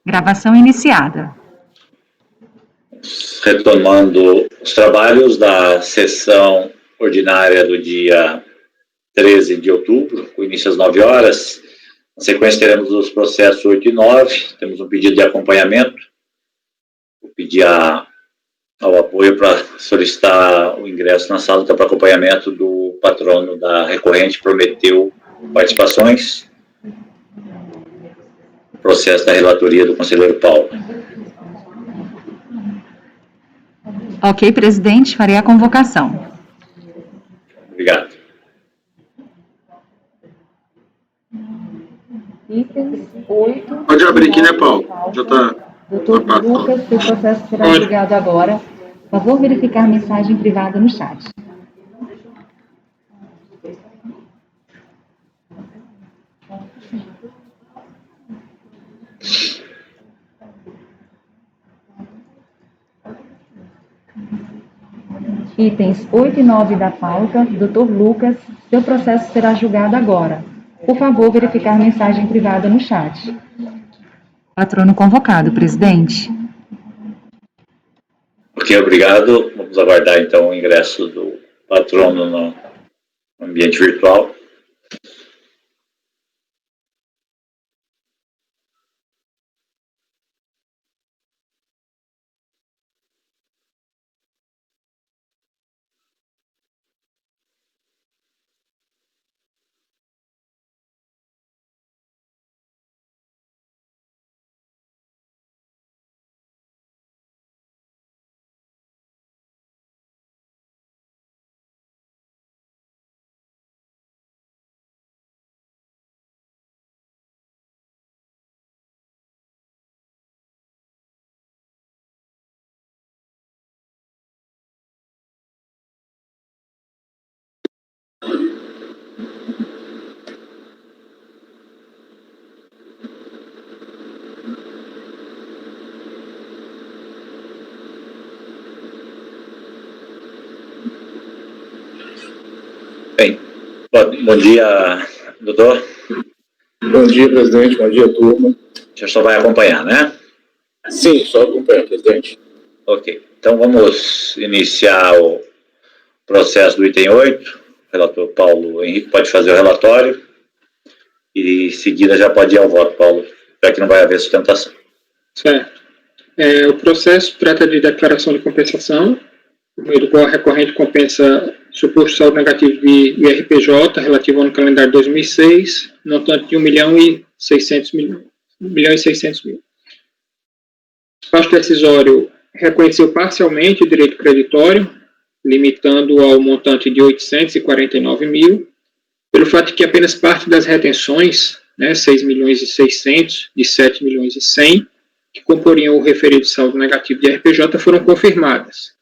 Gravação iniciada. Retomando os trabalhos da sessão ordinária do dia 13 de outubro, com início às 9 horas. Na sequência, teremos os processos 8 e 9. Temos um pedido de acompanhamento. Vou pedir ao apoio para solicitar o ingresso na sala para acompanhamento do patrono da recorrente, prometeu participações. Processo da relatoria do conselheiro Paulo. Ok, presidente, farei a convocação. Obrigado. Itens 8. Pode abrir aqui, né, Paulo? Já está. Doutor Lucas, seu processo será julgado agora. Por favor, verificar mensagem privada no chat. Itens 8 e 9 da pauta, Dr. Lucas, seu processo será julgado agora. Por favor, verificar mensagem privada no chat. Patrono convocado, presidente. Ok, obrigado. Vamos aguardar, então, o ingresso do patrono no ambiente virtual. Bem, bom dia, doutor. Bom dia, presidente. Bom dia, turma. O senhor só vai acompanhar, né? Sim, só acompanhar, presidente. Ok, então vamos iniciar o processo do item 8. O relator Paulo Henrique pode fazer o relatório e em seguida já pode ir ao voto, Paulo, para que não vai haver sustentação. Certo. O processo trata de declaração de compensação, por meio do qual a recorrente compensa suposto saldo negativo de IRPJ relativo ao ano calendário 2006, no montante de 1.600.000. O despacho decisório reconheceu parcialmente o direito creditório, limitando ao montante de 849 mil, pelo fato de que apenas parte das retenções, 6.600.000 de 7.100.000, que comporiam o referido saldo negativo de IRPJ, foram confirmadas,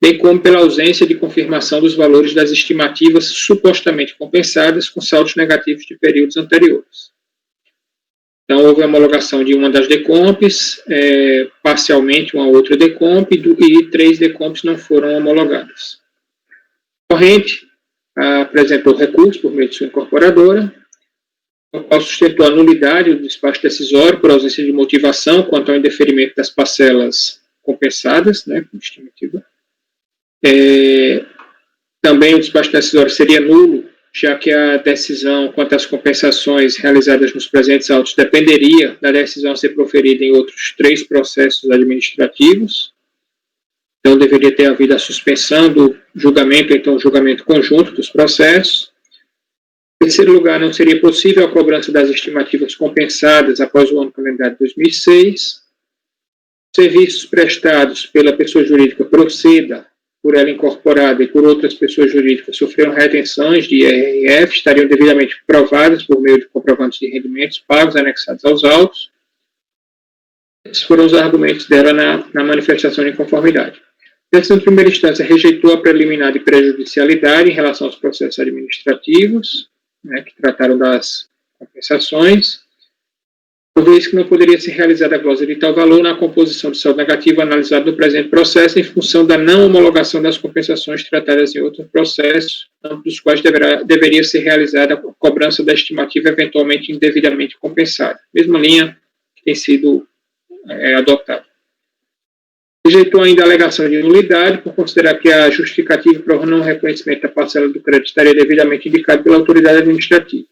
bem como pela ausência de confirmação dos valores das estimativas supostamente compensadas com saldos negativos de períodos anteriores. Então, houve a homologação de uma das DECOMPs, parcialmente uma outra DECOMP, e 3 DECOMPs não foram homologadas. A corrente apresentou recurso por meio de sua incorporadora, o qual sustentou a nulidade do despacho decisório por ausência de motivação quanto ao indeferimento das parcelas compensadas, com estimativa. Também o despacho decisório seria nulo, já que a decisão quanto às compensações realizadas nos presentes autos dependeria da decisão a ser proferida em outros 3 processos administrativos. Então, deveria ter havido a suspensão do julgamento, então, o julgamento conjunto dos processos. Em terceiro lugar, não seria possível a cobrança das estimativas compensadas após o ano calendário de 2006. Serviços prestados pela pessoa jurídica proceda por ela incorporada e por outras pessoas jurídicas sofreram retenções de IRF, estariam devidamente provadas por meio de comprovantes de rendimentos pagos anexados aos autos. Esses foram os argumentos dela na manifestação de inconformidade. A decisão de primeira instância rejeitou a preliminar de prejudicialidade em relação aos processos administrativos, que trataram das compensações, por vez que não poderia ser realizada a glosa de tal valor na composição do saldo negativo analisado no presente processo em função da não homologação das compensações tratadas em outros processos, ambos dos quais deveria ser realizada a cobrança da estimativa eventualmente indevidamente compensada. Mesma linha que tem sido adotado. Rejeitou ainda a alegação de nulidade, por considerar que a justificativa para o não reconhecimento da parcela do crédito estaria devidamente indicada pela autoridade administrativa.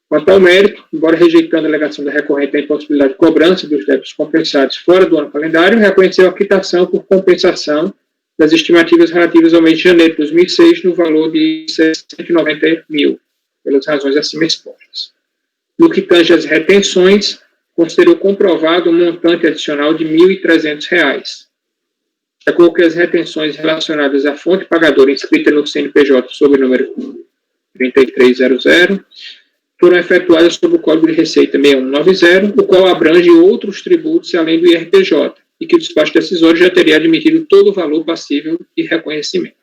Quanto ao mérito, embora rejeitando a alegação da recorrente da impossibilidade de cobrança dos débitos compensados fora do ano calendário, reconheceu a quitação por compensação das estimativas relativas ao mês de janeiro de 2006 no valor de 690 mil, pelas razões acima expostas. No que tange às retenções, considerou comprovado um montante adicional de R$ 1.300. Destacou que as retenções relacionadas à fonte pagadora inscrita no CNPJ sob o número 3300 foram efetuadas sob o Código de Receita 6190, o qual abrange outros tributos além do IRPJ, e que o despacho decisório já teria admitido todo o valor passível de reconhecimento.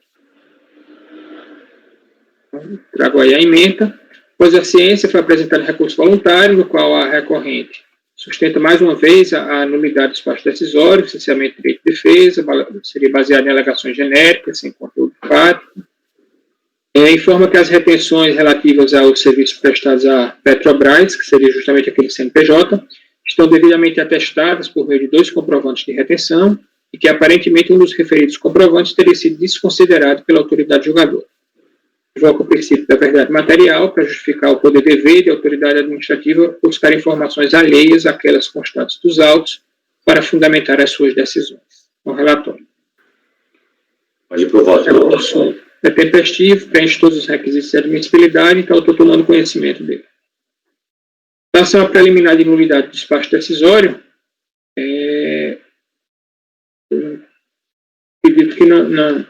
Trago aí a ementa. Após a ciência, foi apresentado recurso voluntário, no qual a recorrente sustenta mais uma vez a nulidade do despacho decisório, licenciamento de direito de defesa, seria baseado em alegações genéricas, sem conteúdo fático. Informa que as retenções relativas aos serviços prestados à Petrobras, que seria justamente aquele CNPJ, estão devidamente atestadas por meio de 2 comprovantes de retenção e que, aparentemente, um dos referidos comprovantes teria sido desconsiderado pela autoridade julgadora. Invoca o princípio da verdade material para justificar o poder dever da autoridade administrativa buscar informações alheias àquelas constantes dos autos para fundamentar as suas decisões. O relatório. Pode ir para o voto. É tempestivo, preenche todos os requisitos de admissibilidade, então eu estou tomando conhecimento dele. Em relação à preliminar de nulidade do despacho decisório, acredito que não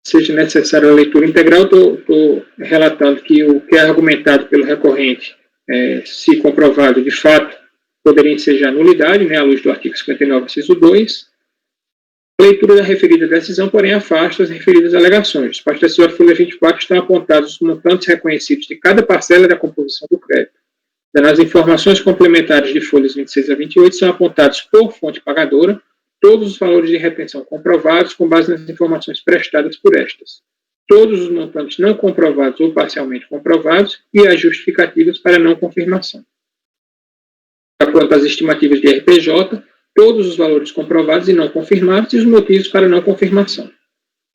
seja necessária a leitura integral. Estou relatando que o que é argumentado pelo recorrente, se comprovado de fato, poderia ensejar nulidade, né, à luz do artigo 59, inciso 2. A leitura da referida decisão, porém, afasta as referidas alegações. O despacho decisório folha 24 estão apontados os montantes reconhecidos de cada parcela da composição do crédito. Nas informações complementares de folhas 26 a 28 são apontados por fonte pagadora todos os valores de retenção comprovados com base nas informações prestadas por estas, todos os montantes não comprovados ou parcialmente comprovados e as justificativas para não confirmação. Quanto às estimativas de RPJ, todos os valores comprovados e não confirmados e os motivos para não confirmação.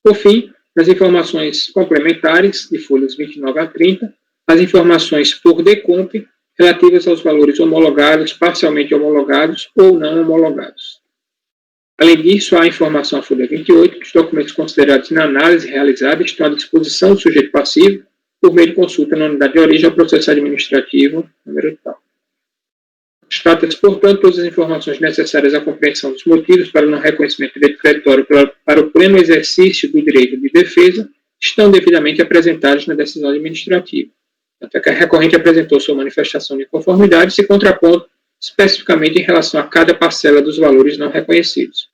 Por fim, nas informações complementares de folhas 29 a 30, as informações por decomp relativas aos valores homologados, parcialmente homologados ou não homologados. Além disso, há a informação à folha 28 que os documentos considerados na análise realizada estão à disposição do sujeito passivo por meio de consulta na unidade de origem ao processo administrativo número tal. Trata-se, portanto, todas as informações necessárias à compreensão dos motivos para o não reconhecimento do direito creditório para o pleno exercício do direito de defesa estão devidamente apresentadas na decisão administrativa. Até que a recorrente apresentou sua manifestação de conformidade, se contrapondo especificamente em relação a cada parcela dos valores não reconhecidos.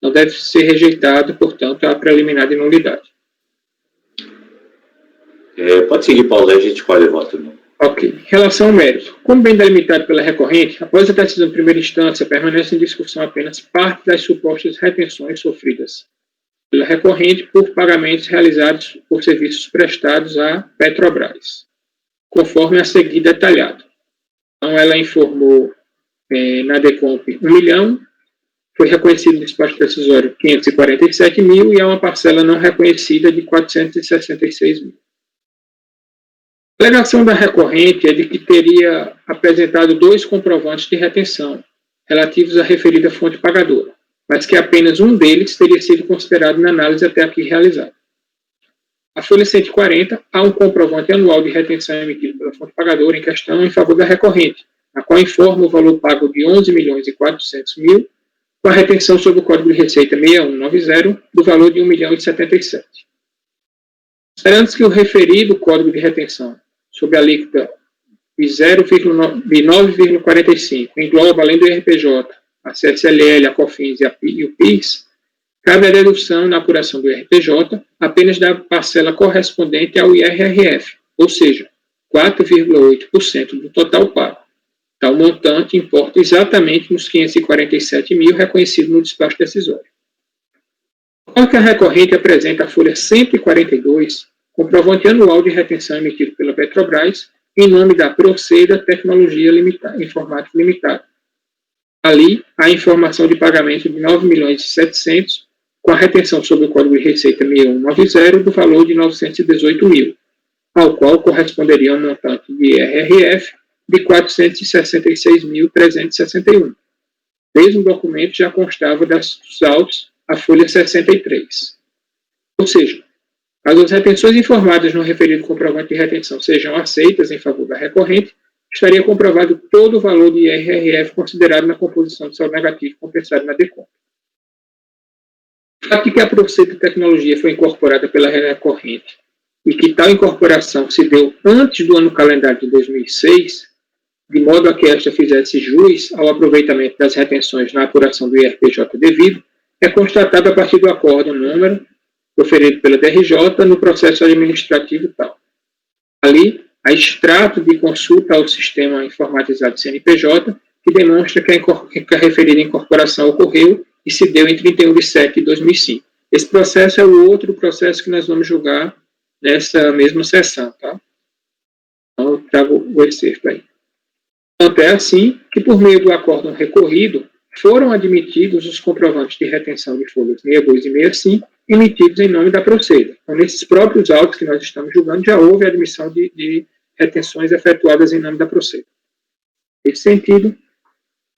Não deve ser rejeitado, portanto, a preliminar de nulidade. Pode seguir, Paulo, a gente escolhe o voto. Não? Ok. Em relação ao mérito, como bem delimitado pela recorrente, após a decisão de primeira instância, permanece em discussão apenas parte das supostas retenções sofridas pela recorrente por pagamentos realizados por serviços prestados à Petrobras, conforme a seguir detalhado. Então, ela informou na DECOMP 1 milhão, foi reconhecido no despacho decisório 547 mil e há uma parcela não reconhecida de 466 mil. A alegação da recorrente é de que teria apresentado 2 comprovantes de retenção relativos à referida fonte pagadora, mas que apenas um deles teria sido considerado na análise até aqui realizada. A folha 140 há um comprovante anual de retenção emitido pela fonte pagadora em questão em favor da recorrente, a qual informa o valor pago de 11.400.000, com a retenção sob o Código de Receita 6190 do valor de 1.077. Considerando-se que o referido Código de Retenção sob a alíquota de 9,45 engloba, além do IRPJ, a CSLL, a COFINS e o PIS, cabe a dedução na apuração do IRPJ apenas da parcela correspondente ao IRRF, ou seja, 4,8% do total pago. Tal montante importa exatamente nos 547 mil reconhecido no despacho decisório. Enquanto que a recorrente apresenta a folha 142, comprovante anual de retenção emitido pela Petrobras, em nome da Proceda Tecnologia Informática Limitada, Ali, a informação de pagamento de 9.700.000, com a retenção sobre o Código de Receita 6190 do valor de 918 mil, ao qual corresponderia um montante de IRRF de 466.361. Mesmo documento já constava dos autos a folha 63. Ou seja, caso as retenções informadas no referido comprovante de retenção sejam aceitas em favor da recorrente, estaria comprovado todo o valor de IRRF considerado na composição do saldo negativo compensado na DECOM. O fato de que a Procer Tecnologia foi incorporada pela recorrente e que tal incorporação se deu antes do ano calendário de 2006, de modo a que esta fizesse jus ao aproveitamento das retenções na apuração do IRPJ devido, é constatado a partir do acórdão número proferido pela DRJ no processo administrativo tal. Ali, há extrato de consulta ao sistema informatizado CNPJ, que demonstra que a referida incorporação ocorreu e se deu em 31 de setembro de 2005. Esse processo é o outro processo que nós vamos julgar nessa mesma sessão, tá? Então, eu trago o excerto aí. Tanto é assim que, por meio do acórdão recorrido, foram admitidos os comprovantes de retenção de folhas 62 e 65, emitidos em nome da Proceda. Então, nesses próprios autos que nós estamos julgando, já houve a admissão de retenções efetuadas em nome da Proceda. Nesse sentido,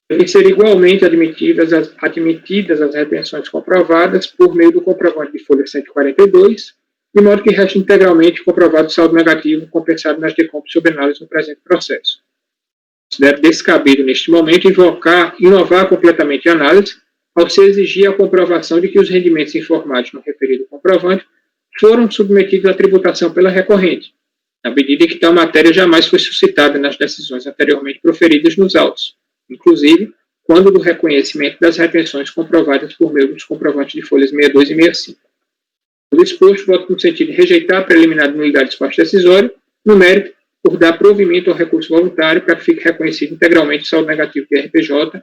devem ser igualmente admitidas as retenções comprovadas por meio do comprovante de folha 142, de modo que resta integralmente comprovado o saldo negativo compensado nas decompras sob análise no presente processo. Considero descabido, neste momento, inovar completamente a análise, ao se exigir a comprovação de que os rendimentos informados no referido comprovante foram submetidos à tributação pela recorrente, na medida em que tal matéria jamais foi suscitada nas decisões anteriormente proferidas nos autos, inclusive quando do reconhecimento das retenções comprovadas por meio dos comprovantes de folhas 62 e 65. O disposto, voto no sentido de rejeitar a preliminar de nulidade de despacho decisório, no mérito, por dar provimento ao recurso voluntário para que fique reconhecido integralmente o saldo negativo de RPJ,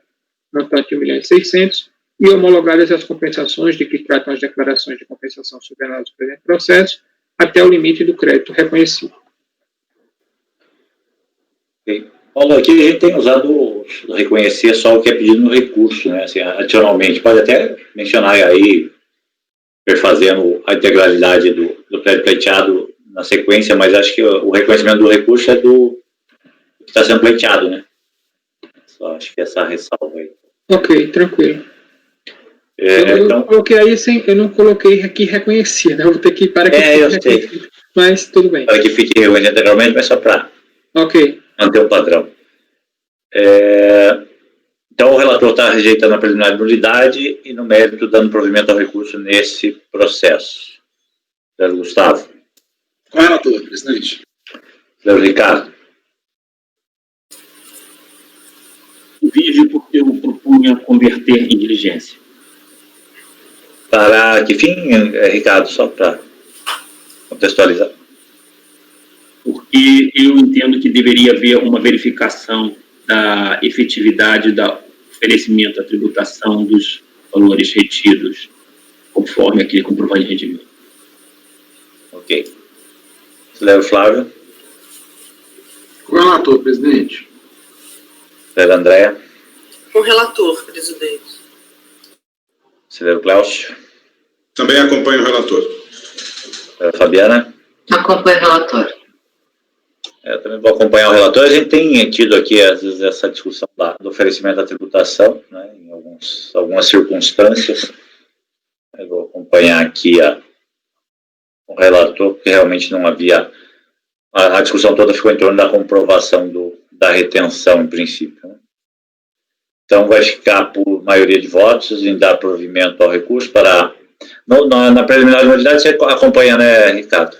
montante de 1.600.000, e homologadas as compensações de que tratam as declarações de compensação sob análise do presente processo, até o limite do crédito reconhecido. Okay. Paulo, aqui a gente tem usado reconhecer só o que é pedido no recurso, né? Assim, adicionalmente, pode até mencionar aí, perfazendo a integralidade do crédito pleiteado na sequência, mas acho que o reconhecimento do recurso é do que está sendo pleiteado, né? Só acho que essa ressalva aí. Ok, tranquilo. Então, coloquei aí eu não coloquei aqui reconhecia, né? Eu vou ter que ir para que eu sei. Mas tudo bem. Para que fique reconhecido integralmente, mas só para manter o padrão. Então, o relator está rejeitando a preliminar de nulidade e, no mérito, dando provimento ao recurso nesse processo. Senhor Gustavo. Com o relator, presidente. Senhor Ricardo. Vige porque eu propunha converter em diligência. Para que fim, Ricardo, só para contextualizar? Porque eu entendo que deveria haver uma verificação da efetividade do oferecimento à tributação dos valores retidos, conforme aquele comprovante de rendimento. Ok. Senhor Flávio. Com o relator, presidente. Senhor Andréa. Com o relator, presidente. Senhor Cláudio. Também acompanho o relator. Senhora Fabiana. Acompanho o relator. Eu também vou acompanhar o relator. A gente tem tido aqui, às vezes, essa discussão do oferecimento da tributação, né, em algumas circunstâncias. Eu vou acompanhar aqui o relator, porque realmente não havia... A discussão toda ficou em torno da comprovação da retenção, em princípio, né? Então, vai ficar por maioria de votos em dar provimento ao recurso para... Na preliminar de nulidade, você acompanha, né, Ricardo?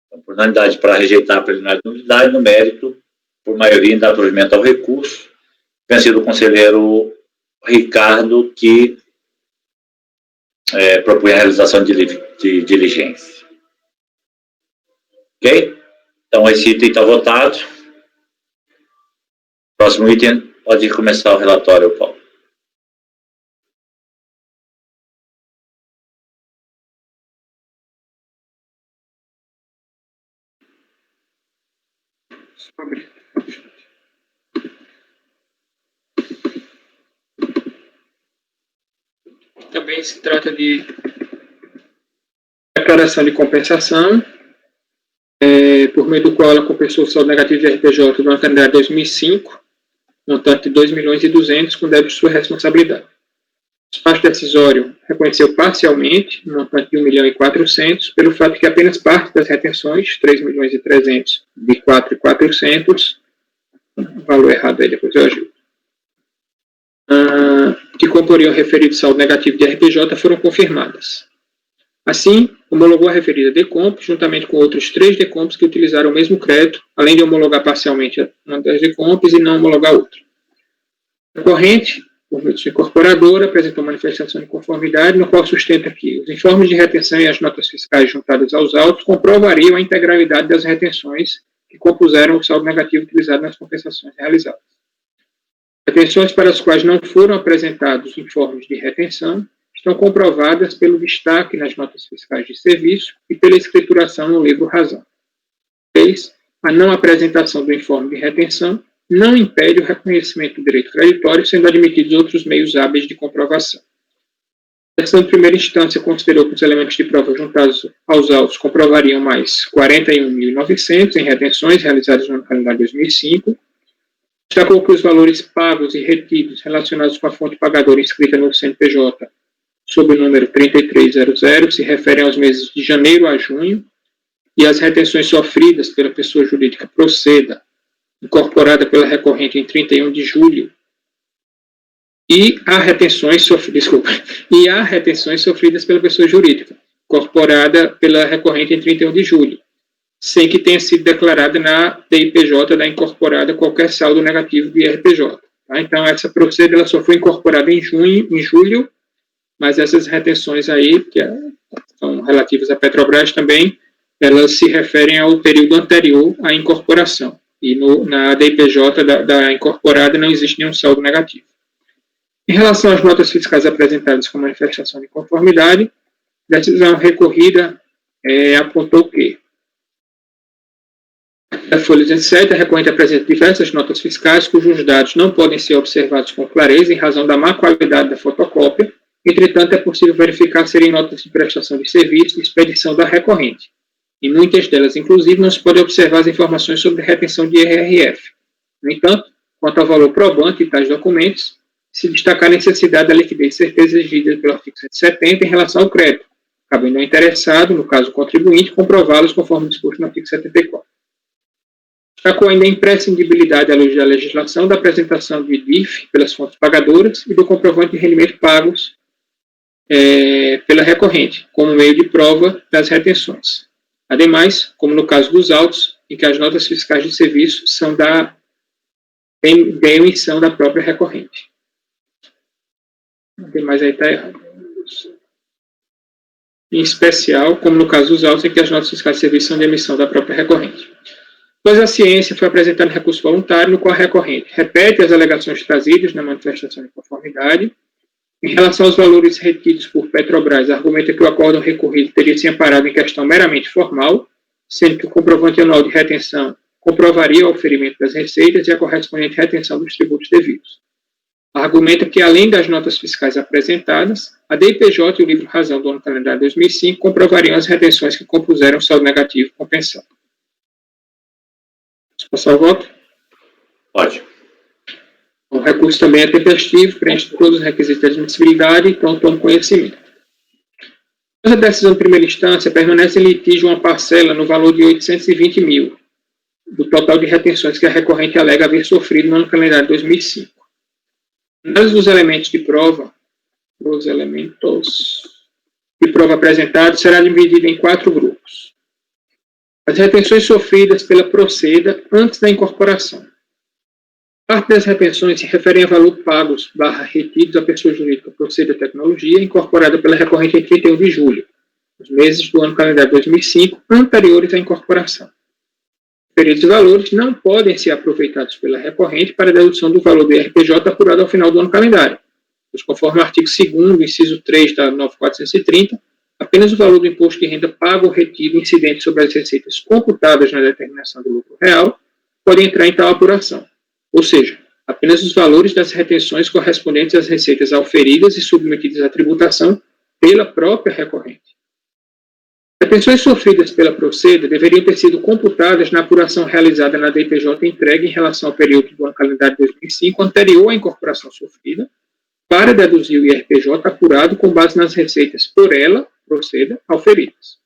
Então, por unanimidade para rejeitar a preliminar de nulidade, no mérito, por maioria, em dar provimento ao recurso, tem sido o conselheiro Ricardo que propunha a realização de diligência. Ok? Então, esse item está votado. Próximo item, pode começar o relatório, Paulo. também se trata de declaração de compensação, por meio do qual ela compensou o saldo negativo de RPJ do ano calendário 2005, montante de 2.200.000, com débito de sua responsabilidade. O despacho decisório reconheceu parcialmente, no montante de 1.400.000, pelo fato de que apenas parte das retenções, 3.300.000 de 4.400, valor errado aí, depois eu ajudo, que comporiam o referido saldo negativo de RPJ foram confirmadas. Assim, homologou a referida DECOMP, juntamente com outros 3 DECOMPs que utilizaram o mesmo crédito, além de homologar parcialmente uma das DECOMPs e não homologar outra. A corrente, por meio de sua incorporadora, apresentou manifestação de conformidade, no qual sustenta que os informes de retenção e as notas fiscais juntadas aos autos comprovariam a integralidade das retenções que compuseram o saldo negativo utilizado nas compensações realizadas. Retenções para as quais não foram apresentados informes de retenção estão comprovadas pelo destaque nas notas fiscais de serviço e pela escrituração no livro razão. 3. A não apresentação do informe de retenção não impede o reconhecimento do direito creditório, sendo admitidos outros meios hábeis de comprovação. A decisão de primeira instância considerou que os elementos de prova juntados aos autos comprovariam mais 41.900 em retenções realizadas no ano calendário 2005, destacou que os valores pagos e retidos relacionados com a fonte pagadora inscrita no CNPJ sob o número 3300 se referem aos meses de janeiro a junho, e as retenções sofridas pela pessoa jurídica Proceda, incorporada pela recorrente em 31 de julho, e há retenções sofridas pela pessoa jurídica, incorporada pela recorrente em 31 de julho, sem que tenha sido declarada na DIPJ da incorporada qualquer saldo negativo de RPJ. Tá? Então, essa Proceda ela só foi incorporada em julho, mas essas retenções aí, que são relativas à Petrobras também, elas se referem ao período anterior à incorporação. E na DIPJ da incorporada não existe nenhum saldo negativo. Em relação às notas fiscais apresentadas com manifestação de conformidade, a decisão recorrida apontou que na folha 207, a recorrente apresenta diversas notas fiscais cujos dados não podem ser observados com clareza em razão da má qualidade da fotocópia. Entretanto, é possível verificar serem notas de prestação de serviço e expedição da recorrente. Em muitas delas, inclusive, não se pode observar as informações sobre retenção de IRRF. No entanto, quanto ao valor probante de tais documentos, se destacar a necessidade da liquidez de certeza exigida pelo artigo 170 em relação ao crédito, cabendo ao interessado, no caso contribuinte, comprová-los conforme disposto no artigo 74. Destacou ainda a imprescindibilidade à luz da legislação da apresentação de DIF pelas fontes pagadoras e do comprovante de rendimento pagos pela recorrente, como meio de prova das retenções. Ademais, como no caso dos autos, em que as notas fiscais de serviço são da emissão da própria recorrente. Ademais, aí está errado. Em especial, como no caso dos autos, em que as notas fiscais de serviço são de emissão da própria recorrente. Pois a ciência foi apresentado recurso voluntário, no qual a recorrente repete as alegações trazidas na manifestação de conformidade. Em relação aos valores retidos por Petrobras, argumenta que o acórdão recorrido teria se amparado em questão meramente formal, sendo que o comprovante anual de retenção comprovaria o oferimento das receitas e a correspondente retenção dos tributos devidos. Argumenta que, além das notas fiscais apresentadas, a DIPJ e o livro razão do ano calendário 2005 comprovariam as retenções que compuseram o saldo negativo compensado. Posso passar o voto? Pode. O recurso também é tempestivo, preenche todos os requisitos de admissibilidade, então tomo conhecimento. Após a decisão de primeira instância, permanece em litígio uma parcela no valor de 820 mil, do total de retenções que a recorrente alega haver sofrido no ano calendário 2005. Análise dos elementos de prova, apresentados será dividida em 4 grupos. As retenções sofridas pela Proceda antes da incorporação. Parte das retenções se referem a valor pagos / retidos à pessoa jurídica Proceda Tecnologia, incorporada pela recorrente em 31 de julho, os meses do ano calendário 2005, anteriores à incorporação. Referidos valores não podem ser aproveitados pela recorrente para a dedução do valor do IRPJ apurado ao final do ano calendário, pois, conforme o artigo 2º, inciso 3 da 9430, apenas o valor do imposto de renda pago ou retido incidente sobre as receitas computadas na determinação do lucro real pode entrar em tal apuração. Ou seja, apenas os valores das retenções correspondentes às receitas auferidas e submetidas à tributação pela própria recorrente. Retenções sofridas pela Proceda deveriam ter sido computadas na apuração realizada na DPJ entregue em relação ao período do ano calendário 2005 anterior à incorporação sofrida, para deduzir o IRPJ apurado com base nas receitas por ela, Proceda, auferidas.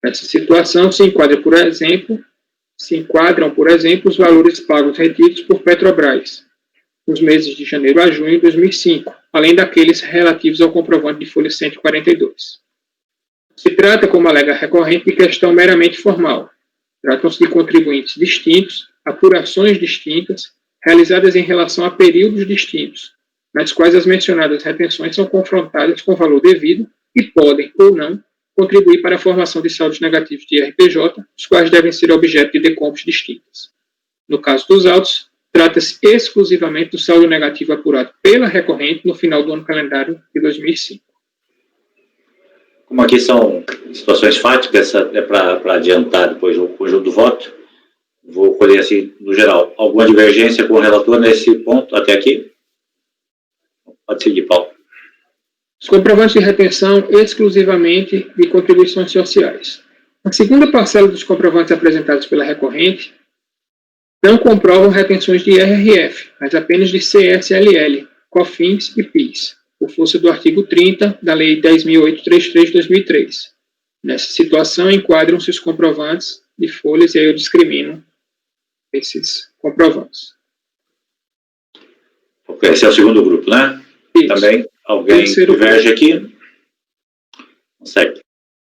Nessa situação se enquadram, por exemplo, os valores pagos retidos por Petrobras nos meses de janeiro a junho de 2005, além daqueles relativos ao comprovante de folha 142. Se trata, como alega a recorrente, de questão meramente formal. Tratam-se de contribuintes distintos, apurações distintas, realizadas em relação a períodos distintos, nas quais as mencionadas retenções são confrontadas com o valor devido e podem, ou não, contribuir para a formação de saldos negativos de IRPJ, os quais devem ser objeto de decompos distintas. No caso dos autos, trata-se exclusivamente do saldo negativo apurado pela recorrente no final do ano calendário de 2005. Como aqui são situações fáticas, é para adiantar depois o conjunto do voto, vou colher assim, no geral, alguma divergência com o relator nesse ponto até aqui? Pode seguir, Paulo. Os comprovantes de retenção exclusivamente de contribuições sociais. A segunda parcela dos comprovantes apresentados pela recorrente não comprovam retenções de IRRF, mas apenas de CSLL, COFINS e PIS, por força do artigo 30 da Lei 10.833 de 2003. Nessa situação, enquadram-se os comprovantes de folhas, e aí eu discrimino esses comprovantes. Ok, esse é o segundo grupo, né? Isso. Também alguém diverge aqui? Segue.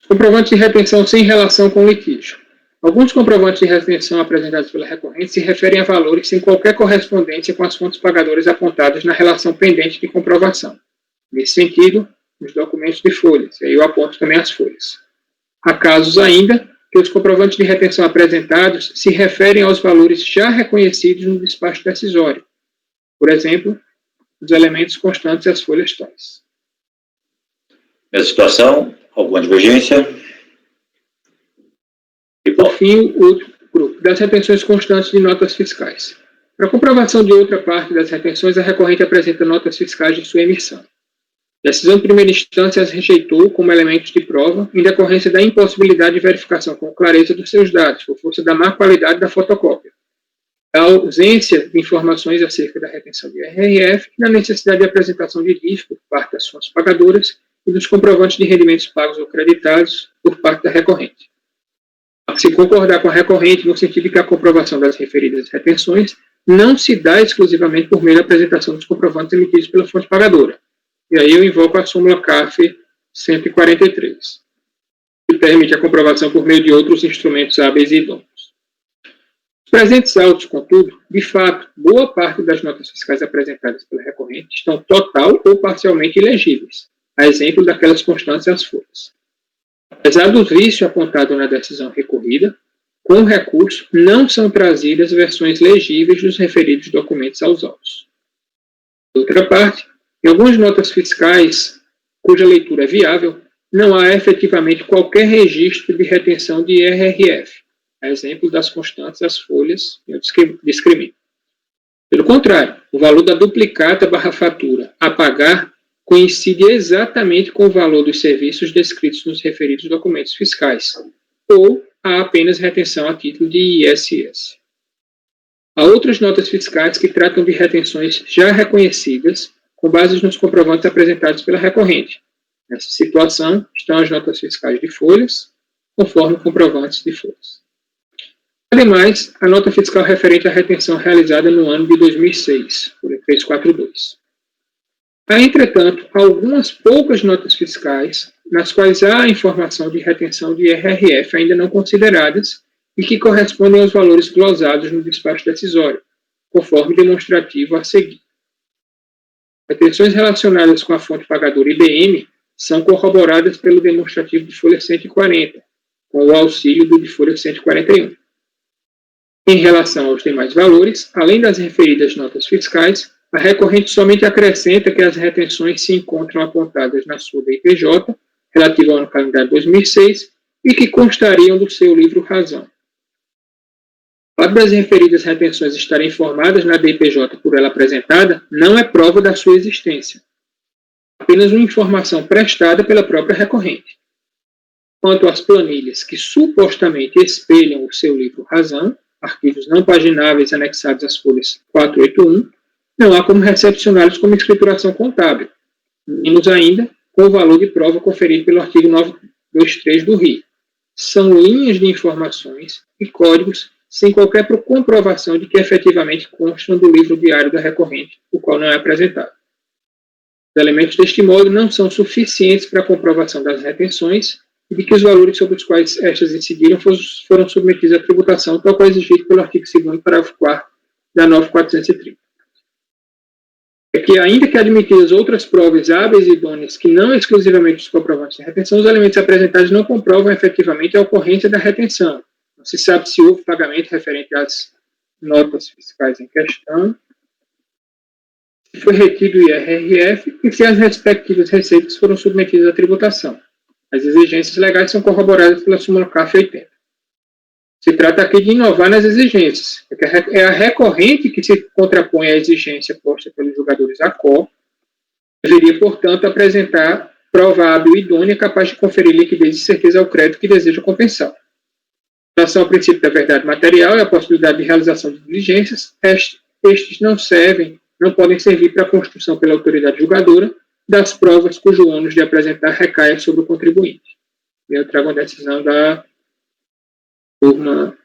Comprovantes de retenção sem relação com litígio. Alguns comprovantes de retenção apresentados pela recorrente se referem a valores sem qualquer correspondência com as fontes pagadoras apontadas na relação pendente de comprovação. Nesse sentido, os documentos de folhas, e aí eu aponto também as folhas. Há casos ainda que os comprovantes de retenção apresentados se referem aos valores já reconhecidos no despacho decisório. Por exemplo, os elementos constantes e as folhas tais. Nessa situação, alguma divergência? E Por fim, o outro grupo, das retenções constantes de notas fiscais. Para comprovação de outra parte das retenções, a recorrente apresenta notas fiscais de sua emissão. A decisão de primeira instância as rejeitou como elementos de prova em decorrência da impossibilidade de verificação com clareza dos seus dados, por força da má qualidade da fotocópia, a ausência de informações acerca da retenção de IRRF e da necessidade de apresentação de DIF por parte das fontes pagadoras e dos comprovantes de rendimentos pagos ou creditados por parte da recorrente. Se concordar com a recorrente no sentido de que a comprovação das referidas retenções não se dá exclusivamente por meio da apresentação dos comprovantes emitidos pela fonte pagadora. E aí eu invoco a súmula CARF 143, que permite a comprovação por meio de outros instrumentos hábeis e idôneos. Os presentes autos, contudo, de fato, boa parte das notas fiscais apresentadas pela recorrente estão total ou parcialmente ilegíveis, a exemplo daquelas constantes às folhas. Apesar do vício apontado na decisão recorrida, com o recurso não são trazidas versões legíveis dos referidos documentos aos autos. De outra parte, em algumas notas fiscais, cuja leitura é viável, não há efetivamente qualquer registro de retenção de IRRF, a exemplo das constantes às folhas, eu discrimino. Pelo contrário, o valor da duplicata / fatura a pagar coincide exatamente com o valor dos serviços descritos nos referidos documentos fiscais, ou há apenas retenção a título de ISS. Há outras notas fiscais que tratam de retenções já reconhecidas, com base nos comprovantes apresentados pela recorrente. Nessa situação, estão as notas fiscais de folhas, conforme comprovantes de folhas. Ademais, a nota fiscal referente à retenção realizada no ano de 2006, folha 342. Há, entretanto, algumas poucas notas fiscais nas quais há a informação de retenção de IRRF ainda não consideradas e que correspondem aos valores glosados no despacho decisório, conforme demonstrativo a seguir. Retenções relacionadas com a fonte pagadora IBM são corroboradas pelo demonstrativo de folha 140, com o auxílio do de folha 141. Em relação aos demais valores, além das referidas notas fiscais, a recorrente somente acrescenta que as retenções se encontram apontadas na sua DPJ, relativa ao ano calendário 2006, e que constariam do seu livro Razão. O fato das referidas retenções estarem informadas na DIPJ por ela apresentada não é prova da sua existência. Apenas uma informação prestada pela própria recorrente. Quanto às planilhas que supostamente espelham o seu livro Razão, arquivos não pagináveis anexados às folhas 481, não há como recepcioná-los como escrituração contábil, menos ainda com o valor de prova conferido pelo artigo 923 do RI. São linhas de informações e códigos sem qualquer comprovação de que efetivamente constam do livro diário da recorrente, o qual não é apresentado. Os elementos deste modo não são suficientes para a comprovação das retenções e de que os valores sobre os quais estas incidiram foram submetidos à tributação, tal qual exigido pelo artigo 2º, parágrafo 4º da 9430. É que, ainda que admitidas outras provas hábeis e idôneas que não exclusivamente os comprovantes de retenção, os elementos apresentados não comprovam efetivamente a ocorrência da retenção. Não se sabe se houve pagamento referente às notas fiscais em questão, se foi retido o IRRF e se as respectivas receitas foram submetidas à tributação. As exigências legais são corroboradas pela súmula CAF 80. Se trata aqui de inovar nas exigências. É a recorrente que se contrapõe à exigência posta pelos julgadores ACO, deveria, portanto, apresentar prova hábil e idônea capaz de conferir liquidez e certeza ao crédito que deseja compensar. Em relação ao princípio da verdade material e a possibilidade de realização de diligências, estes não podem servir para a construção pela autoridade julgadora das provas cujo ônus de apresentar recaia sobre o contribuinte. Eu trago a decisão da turma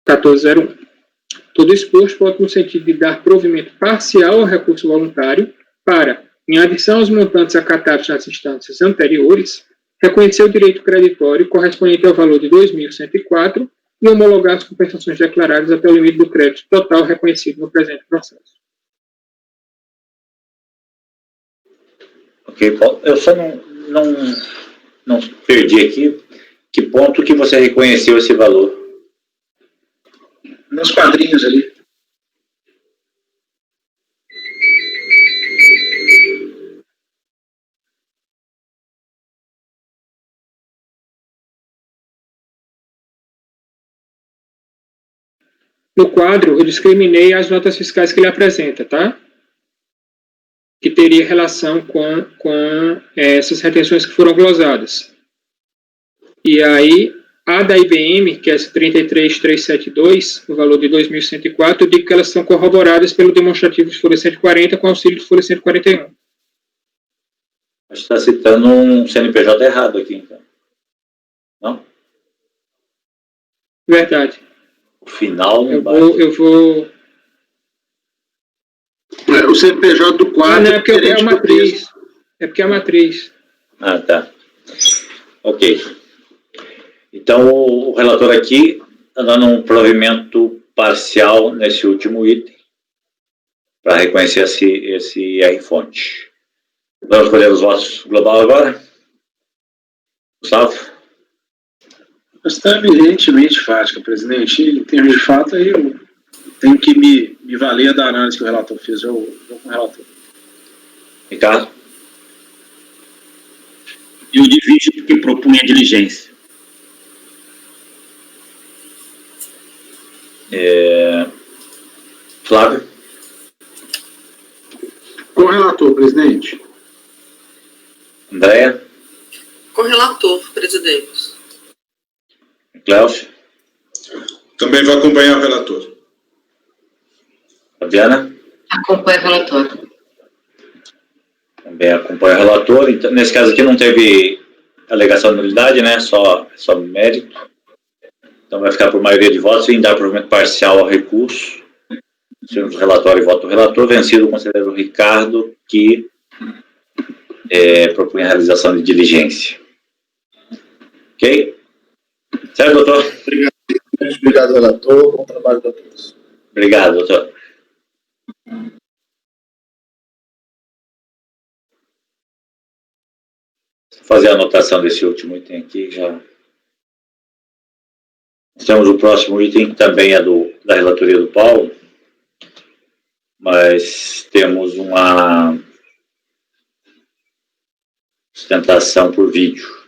1401. Todo exposto pode no sentido de dar provimento parcial ao recurso voluntário para, em adição aos montantes acatados nas instâncias anteriores, reconhecer o direito creditório correspondente ao valor de 2.104 e homologar as compensações declaradas até o limite do crédito total reconhecido no presente processo. Ok, Paulo. Eu só não perdi aqui que ponto que você reconheceu esse valor. Nos quadrinhos ali. No quadro, eu discriminei as notas fiscais que ele apresenta, tá? Que teria relação com essas retenções que foram glosadas. E aí, a da IBM, que é essa 33372, o valor de 2.104, eu digo que elas são corroboradas pelo demonstrativo de folha 140 com auxílio de folha 141. Acho que está citando um CNPJ errado aqui, então. Não? Verdade. O final não Eu vou... O CNPJ do quadro... não, é porque é a matriz. É porque é a matriz. Ah, tá. Ok. Então, o relator aqui está dando um provimento parcial nesse último item para reconhecer esse IR-fonte. Vamos escolher os votos global agora? Gustavo? Está evidentemente fática, presidente. Em termos de fato, aí eu tenho que me valer da análise que o relator fez. Eu vou com o relator. Ricardo? Eu divido porque propunha diligência. Flávio? Com o relator, presidente. Andréa? Correlator, presidente. Cléucio? Também vou acompanhar o relator. Fabiana? Acompanho o relator. Também acompanha o relator. Então, nesse caso aqui não teve alegação de nulidade, né? Só mérito. Então vai ficar por maioria de votos em dar provimento parcial ao recurso. Temos o relatório e voto do relator. Vencido o conselheiro Ricardo, que propunha a realização de diligência. Ok? Certo, doutor? Obrigado, relator. Bom trabalho para todos. Obrigado, doutor. Vou fazer a anotação desse último item aqui já. Temos o próximo item, que também é da relatoria do Paulo, mas temos uma sustentação por vídeo.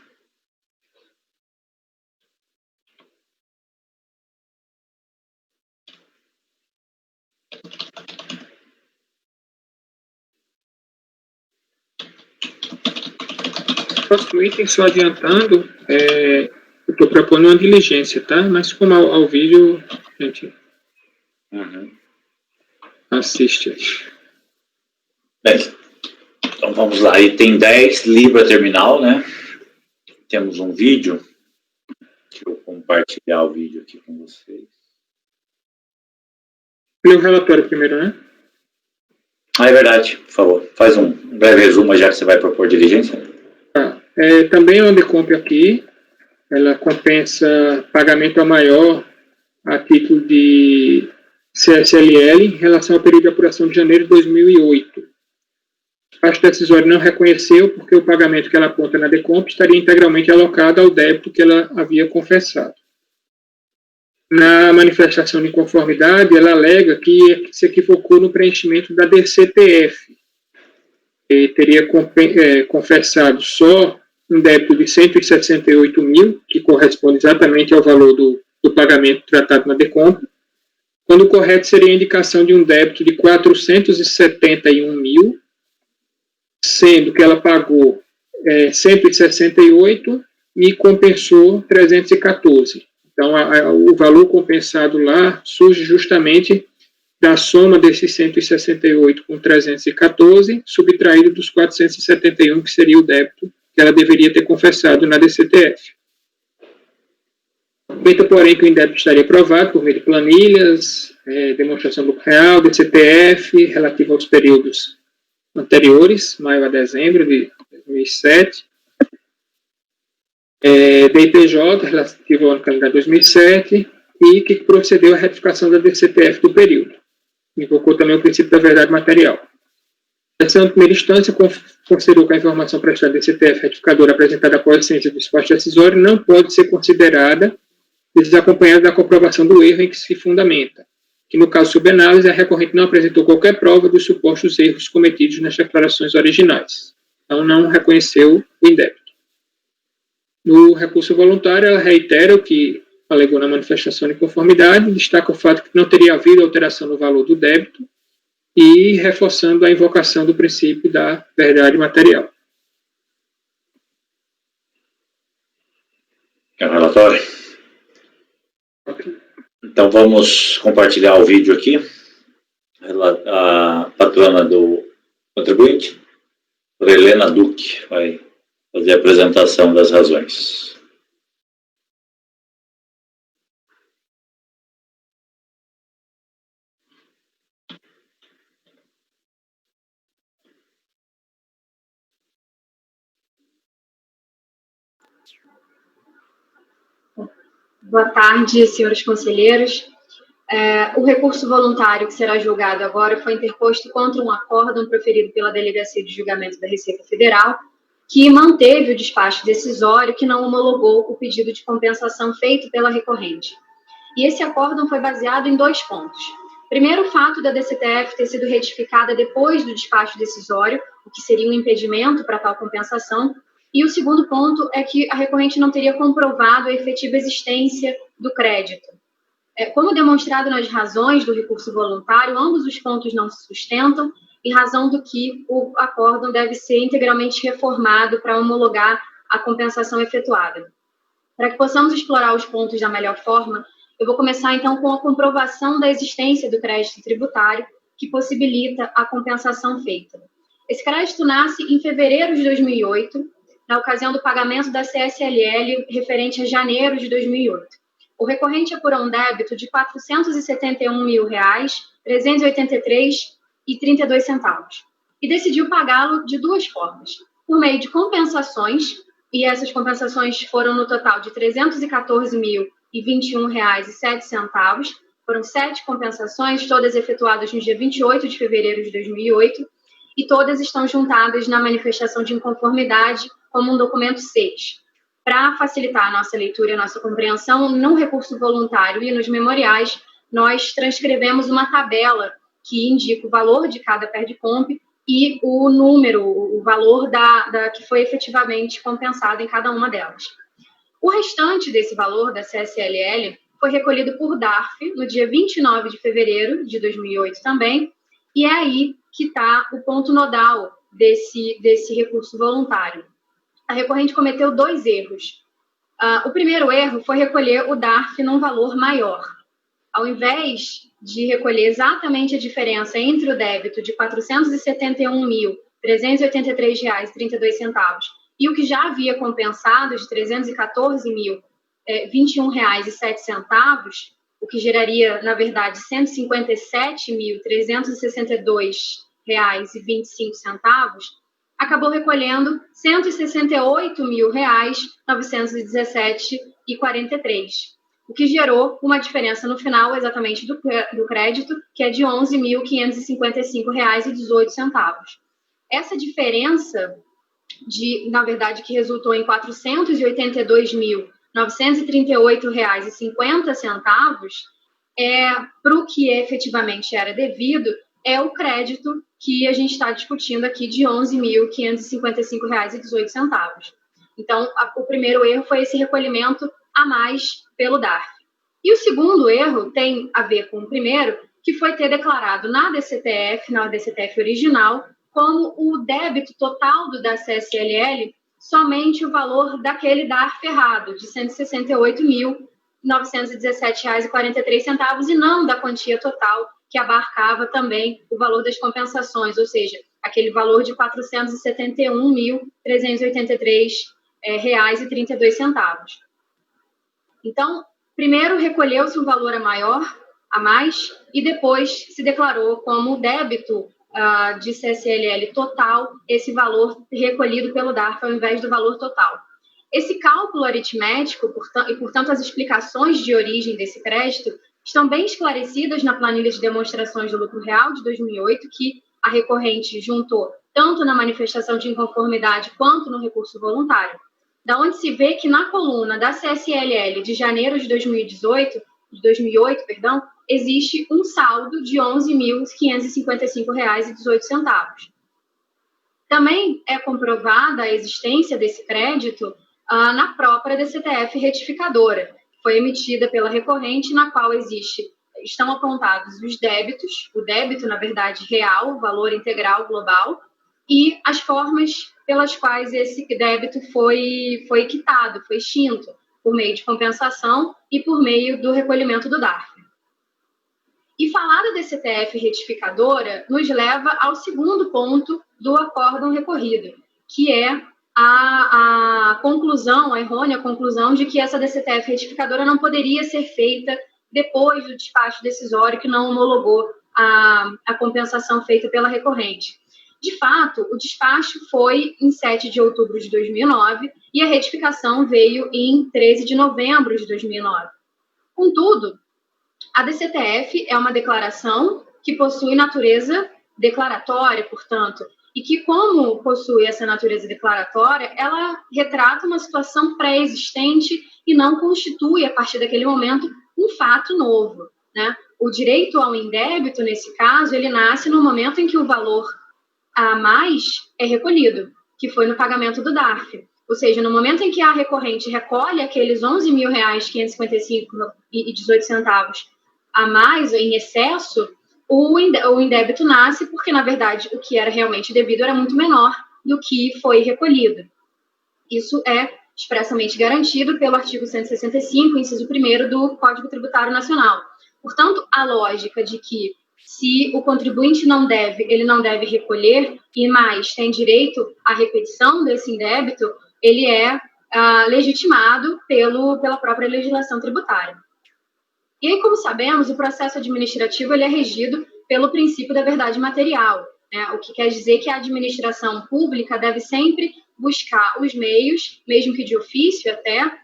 próximo item, só adiantando, eu estou propondo uma diligência, tá? Mas como ao vídeo, a gente assiste. Bem, então vamos lá. Item 10, Libra Terminal, né? Temos um vídeo. Deixa eu compartilhar o vídeo aqui com vocês. Lê o relatório primeiro, né? Ah, é verdade, por favor. Faz um breve resumo, já que você vai propor diligência. Também a Ondecomp aqui, ela compensa pagamento a maior a título de CSLL em relação ao período de apuração de janeiro de 2008. A parte decisória não reconheceu porque o pagamento que ela aponta na Decomp estaria integralmente alocado ao débito que ela havia confessado. Na manifestação de inconformidade, ela alega que se equivocou no preenchimento da DCTF. E teria confessado só um débito de 168 mil, que corresponde exatamente ao valor do pagamento tratado na Decomp, quando o correto seria a indicação de um débito de 471 mil, sendo que ela pagou 168 e compensou 314. Então, o valor compensado lá surge justamente da soma desses 168 com 314, subtraído dos 471, que seria o débito que ela deveria ter confessado na DCTF. Feita, porém, que o débito estaria aprovado por meio de planilhas, demonstração do lucro real, DCTF, relativo aos períodos anteriores, maio a dezembro de 2007, DIPJ, relativo ao ano calendário 2007, e que procedeu à retificação da DCTF do período. Invocou também o princípio da verdade material. A decisão de primeira instância considerou que a informação prestada à DCTF retificadora apresentada após a ciência do despacho decisório não pode ser considerada desacompanhada da comprovação do erro em que se fundamenta, que no caso sob análise, a recorrente não apresentou qualquer prova dos supostos erros cometidos nas declarações originais. Então, não reconheceu o indébito. No recurso voluntário, ela reitera o que alegou na manifestação de conformidade, destaca o fato que não teria havido alteração no valor do débito e reforçando a invocação do princípio da verdade material. É o relatório? Então vamos compartilhar o vídeo aqui. A patrona do contribuinte, Helena Duque, vai fazer a apresentação das razões. Boa tarde, senhores conselheiros. O recurso voluntário que será julgado agora foi interposto contra um acórdão proferido pela Delegacia de Julgamento da Receita Federal, que manteve o despacho decisório que não homologou o pedido de compensação feito pela recorrente. E esse acórdão foi baseado em 2 pontos. Primeiro, o fato da DCTF ter sido retificada depois do despacho decisório, o que seria um impedimento para tal compensação. E o segundo ponto é que a recorrente não teria comprovado a efetiva existência do crédito. Como demonstrado nas razões do recurso voluntário, ambos os pontos não se sustentam, em razão do que o acórdão deve ser integralmente reformado para homologar a compensação efetuada. Para que possamos explorar os pontos da melhor forma, eu vou começar então com a comprovação da existência do crédito tributário, que possibilita a compensação feita. Esse crédito nasce em fevereiro de 2008, na ocasião do pagamento da CSLL referente a janeiro de 2008. O recorrente apurou um débito de R$ 471.383,32 e decidiu pagá-lo de 2 formas, por meio de compensações, e essas compensações foram no total de R$ 314.021,07, foram 7 compensações, todas efetuadas no dia 28 de fevereiro de 2008, e todas estão juntadas na manifestação de inconformidade como um documento 6. Para facilitar a nossa leitura e a nossa compreensão, no recurso voluntário e nos memoriais, nós transcrevemos uma tabela que indica o valor de cada PERDCOMP e o número, o valor que foi efetivamente compensado em cada uma delas. O restante desse valor da CSLL foi recolhido por DARF no dia 29 de fevereiro de 2008 também, e é aí que está o ponto nodal desse recurso voluntário. a recorrente cometeu 2 erros. O primeiro erro foi recolher o DARF num valor maior. Ao invés de recolher exatamente a diferença entre o débito de R$ 471.383,32 e o que já havia compensado de R$ 314.021,07, o que geraria, na verdade, R$ 157.362,25, acabou recolhendo R$ 168.917,43, o que gerou uma diferença no final exatamente do crédito, que é de R$ 11.555,18. Essa diferença, na verdade, que resultou em R$ 482.938,50, para o que efetivamente era devido, é o crédito que a gente está discutindo aqui de R$ 11.555,18. Então, o primeiro erro foi esse recolhimento a mais pelo DARF. E o segundo erro tem a ver com o primeiro, que foi ter declarado na DCTF original, como o débito total da CSLL somente o valor daquele DARF errado, de R$ 168.917,43, e não da quantia total, que abarcava também o valor das compensações, ou seja, aquele valor de R$ 471.383,32. Então, primeiro recolheu-se um valor a mais, e depois se declarou como débito de CSLL total esse valor recolhido pelo DARF ao invés do valor total. Esse cálculo aritmético, e, portanto, as explicações de origem desse crédito estão bem esclarecidas na planilha de demonstrações do lucro real de 2008, que a recorrente juntou tanto na manifestação de inconformidade quanto no recurso voluntário, da onde se vê que na coluna da CSLL de janeiro de 2008, existe um saldo de R$ 11.555,18. Também é comprovada a existência desse crédito na própria DCTF retificadora, foi emitida pela recorrente, na qual estão apontados os débitos, o débito, na verdade, real, o valor integral global, e as formas pelas quais esse débito foi quitado, foi extinto, por meio de compensação e por meio do recolhimento do DARF. E falar da DCTF retificadora nos leva ao segundo ponto do acórdão recorrido, que é a errônea conclusão de que essa DCTF retificadora não poderia ser feita depois do despacho decisório que não homologou a compensação feita pela recorrente. De fato, o despacho foi em 7 de outubro de 2009 e a retificação veio em 13 de novembro de 2009. Contudo, a DCTF é uma declaração que possui natureza declaratória, portanto, e que, como possui essa natureza declaratória, ela retrata uma situação pré-existente e não constitui, a partir daquele momento, um fato novo, né? O direito ao indébito, nesse caso, ele nasce no momento em que o valor a mais é recolhido, que foi no pagamento do DARF. Ou seja, no momento em que a recorrente recolhe aqueles R$ 11.555,18 a mais, em excesso, o indébito nasce porque, na verdade, o que era realmente devido era muito menor do que foi recolhido. Isso é expressamente garantido pelo artigo 165, inciso 1º do Código Tributário Nacional. Portanto, a lógica de que se o contribuinte ele não deve recolher e mais tem direito à repetição desse indébito, ele é legitimado pela própria legislação tributária. E aí, como sabemos, o processo administrativo ele é regido pelo princípio da verdade material, né? O que quer dizer que a administração pública deve sempre buscar os meios, mesmo que de ofício até,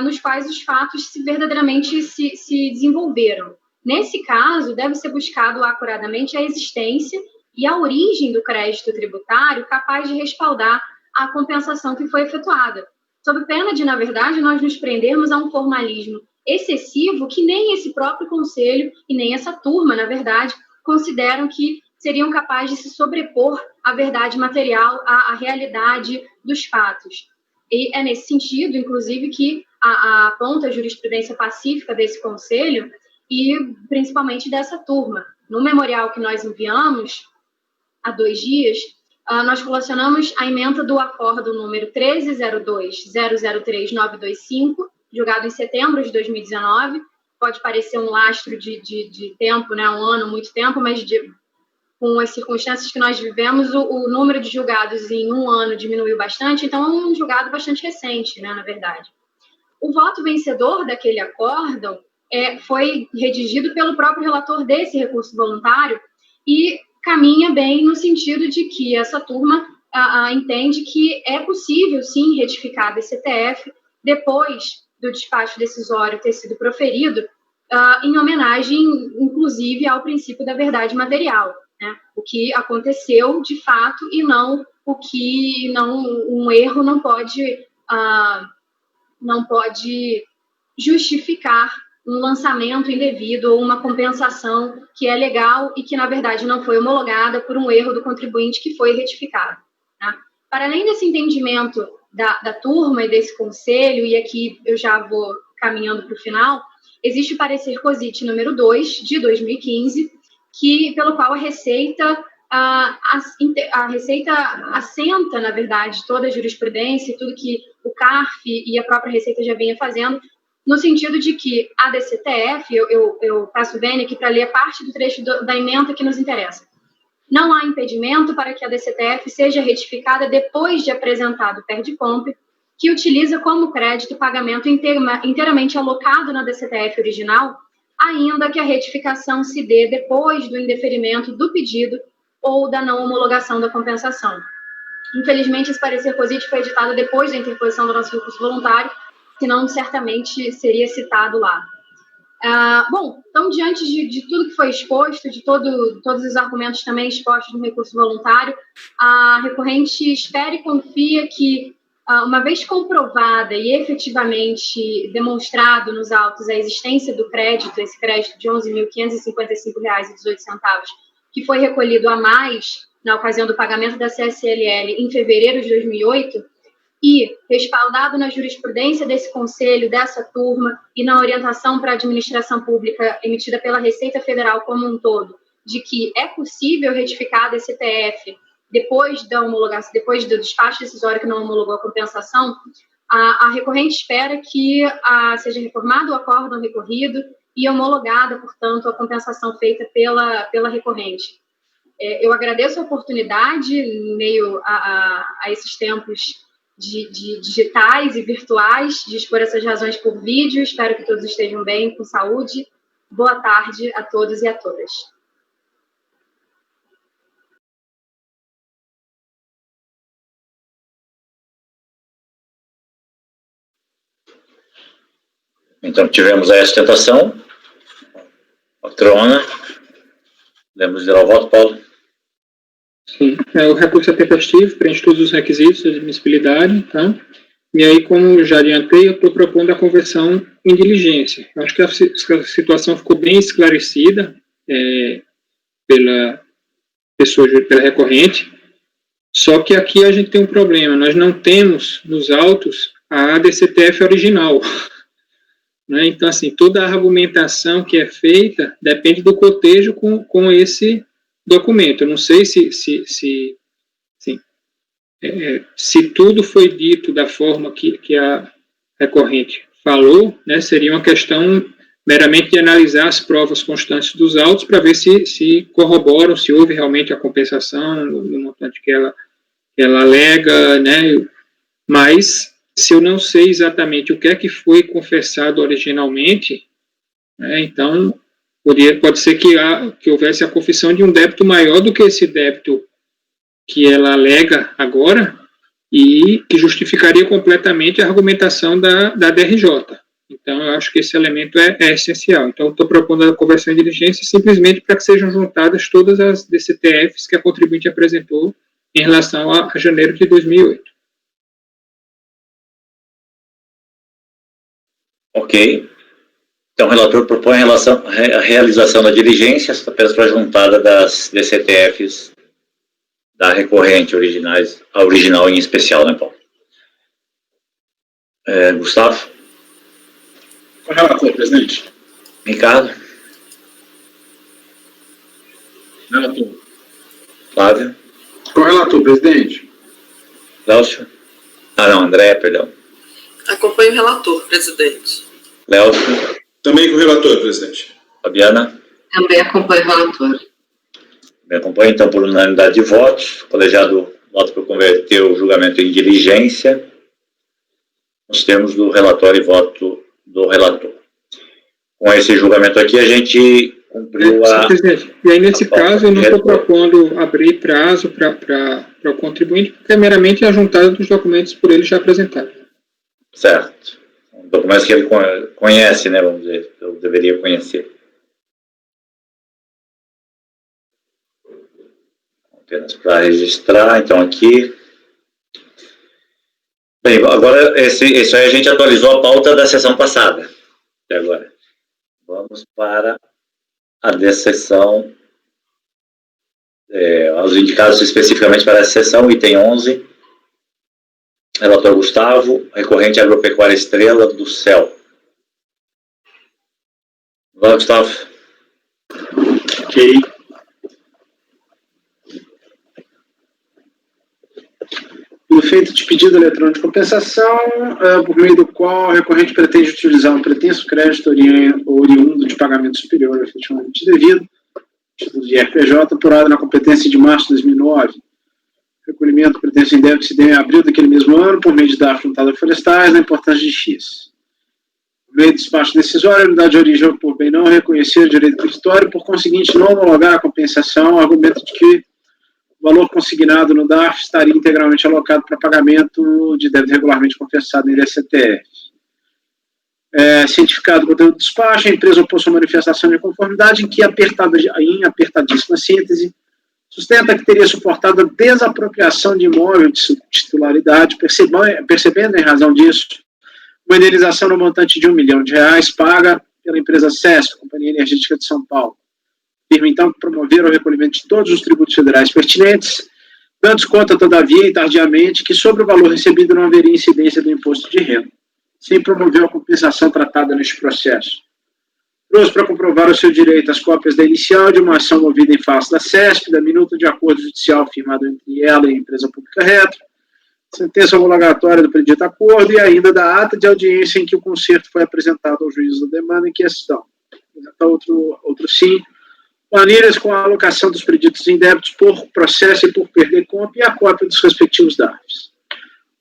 nos quais os fatos verdadeiramente se desenvolveram. Nesse caso, deve ser buscado acuradamente a existência e a origem do crédito tributário capaz de respaldar a compensação que foi efetuada, sob pena de, na verdade, nós nos prendermos a um formalismo excessivo que nem esse próprio Conselho e nem essa turma, na verdade, consideram que seriam capazes de se sobrepor à verdade material, à realidade dos fatos. E é nesse sentido, inclusive, que aponta a jurisprudência pacífica desse Conselho e principalmente dessa turma. No memorial que nós enviamos há 2 dias, nós relacionamos a ementa do acordo número 1302.003.925, julgado em setembro de 2019. Pode parecer um lastro de tempo, né, um ano, muito tempo, mas com as circunstâncias que nós vivemos, o número de julgados em um ano diminuiu bastante, então é um julgado bastante recente, né, na verdade. O voto vencedor daquele acórdão foi redigido pelo próprio relator desse recurso voluntário e caminha bem no sentido de que essa turma entende que é possível, sim, retificar a DCTF depois do despacho decisório ter sido proferido, em homenagem, inclusive, ao princípio da verdade material, né? O que aconteceu de fato e não o que um erro não pode justificar um lançamento indevido ou uma compensação que é legal e que, na verdade, não foi homologada por um erro do contribuinte que foi retificado. Tá? Para além desse entendimento da turma e desse conselho, e aqui eu já vou caminhando para o final, existe o parecer COSIT número 2, de 2015, pelo qual a Receita assenta, na verdade, toda a jurisprudência e tudo que o CARF e a própria Receita já vinha fazendo, no sentido de que a DCTF, eu passo bem aqui para ler parte do trecho da ementa que nos interessa. Não há impedimento para que a DCTF seja retificada depois de apresentado o PERDCOMP, que utiliza como crédito o pagamento inteiramente alocado na DCTF original, ainda que a retificação se dê depois do indeferimento do pedido ou da não homologação da compensação. Infelizmente, esse parecer COSIT foi editado depois da interposição do nosso recurso voluntário, senão certamente seria citado lá. Bom, então, diante de tudo que foi exposto, de todos os argumentos também expostos no recurso voluntário, a recorrente espera e confia que, uma vez comprovada e efetivamente demonstrado nos autos a existência do crédito, esse crédito de R$ 11.555,18, que foi recolhido a mais na ocasião do pagamento da CSLL em fevereiro de 2008, e respaldado na jurisprudência desse conselho, dessa turma, e na orientação para a administração pública emitida pela Receita Federal como um todo, de que é possível retificar a DCTF depois da homologação, depois do despacho decisório que não homologou a compensação, a recorrente espera que seja reformado o acórdão recorrido e homologada, portanto, a compensação feita pela recorrente. Eu agradeço a oportunidade, em meio a esses tempos de digitais e virtuais, de expor essas razões por vídeo. Espero que todos estejam bem, com saúde. Boa tarde a todos e a todas. Então, tivemos a sustentação. Patrona. Podemos ir ao voto, Paulo? Sim, o recurso é tempestivo, preenche todos os requisitos de admissibilidade, tá? E aí, como já adiantei, eu estou propondo a conversão em diligência. Eu acho que a situação ficou bem esclarecida pela recorrente, só que aqui a gente tem um problema, nós não temos nos autos a DCTF original. Né? Então, assim, toda a argumentação que é feita depende do cotejo com esse documento. Eu não sei se tudo foi dito da forma que a recorrente falou, né, seria uma questão meramente de analisar as provas constantes dos autos para ver se corroboram, se houve realmente a compensação no montante que ela alega, né, mas se eu não sei exatamente o que é que foi confessado originalmente, né, então pode ser que houvesse a confissão de um débito maior do que esse débito que ela alega agora e que justificaria completamente a argumentação da DRJ. Então, eu acho que esse elemento é essencial. Então, estou propondo a conversão em diligência simplesmente para que sejam juntadas todas as DCTFs que a contribuinte apresentou em relação a janeiro de 2008. Ok. Então, o relator propõe a realização da diligência apenas para a juntada das DCTFs da recorrente a original em especial, né, Paulo? Gustavo? Com o relator, presidente. Ricardo? Relator. Flávio? Com o relator, presidente. Lélcio? Ah, não, André, perdão. Acompanho o relator, presidente. Lélcio? Também com o relator, presidente. Fabiana? Também acompanho o relator. Me acompanha, então, por unanimidade de votos. O colegiado vota por converter o julgamento em diligência. Nos termos do relatório e voto do relator. Com esse julgamento aqui, a gente cumpriu a... Presidente, e aí, nesse caso, eu não estou propondo abrir prazo para o contribuinte, porque é meramente a juntada dos documentos por ele já apresentado. Certo. Documentos que ele conhece, né, vamos dizer, eu deveria conhecer. Apenas para registrar, então aqui. Bem, agora, isso aí a gente atualizou a pauta da sessão passada, até agora. Vamos para a dessa sessão, os indicados especificamente para essa sessão, item 11. Relator Gustavo, recorrente agropecuária Estrela do Céu. Vai, Gustavo. Ok. No feito de pedido eletrônico de compensação, por meio do qual o recorrente pretende utilizar um pretenso crédito oriundo de pagamento superior ao efetivamente devido, título de RPJ, por ordem na competência de março de 2009. Recolhimento pretenso em débito se deu em abril daquele mesmo ano, por meio de DAF juntada florestais, na importância de X. Por meio do despacho decisório, a unidade de origem por bem não reconhecer o direito creditório, por conseguinte não homologar a compensação, argumento de que o valor consignado no DAF estaria integralmente alocado para pagamento de débito regularmente compensado em DCTF. Cientificado o conteúdo do despacho, a empresa opôs sua manifestação de conformidade em que, em apertadíssima síntese, sustenta que teria suportado a desapropriação de imóvel de titularidade, percebendo, em razão disso, uma indenização no montante de R$1 milhão paga pela empresa CESP, Companhia Energética de São Paulo. Firma, então, promover o recolhimento de todos os tributos federais pertinentes, dando conta, todavia, e tardiamente, que sobre o valor recebido não haveria incidência do imposto de renda, sem promover a compensação tratada neste processo. Trouxe para comprovar o seu direito as cópias da inicial de uma ação movida em face da CESP, da minuta de acordo judicial firmado entre ela e a empresa pública Retro, sentença homologatória do predito acordo e ainda da ata de audiência em que o conserto foi apresentado ao juiz da demanda em questão. Outro sim. Planilhas com a alocação dos preditos em débitos por processo e por perder compra e a cópia dos respectivos DAFs.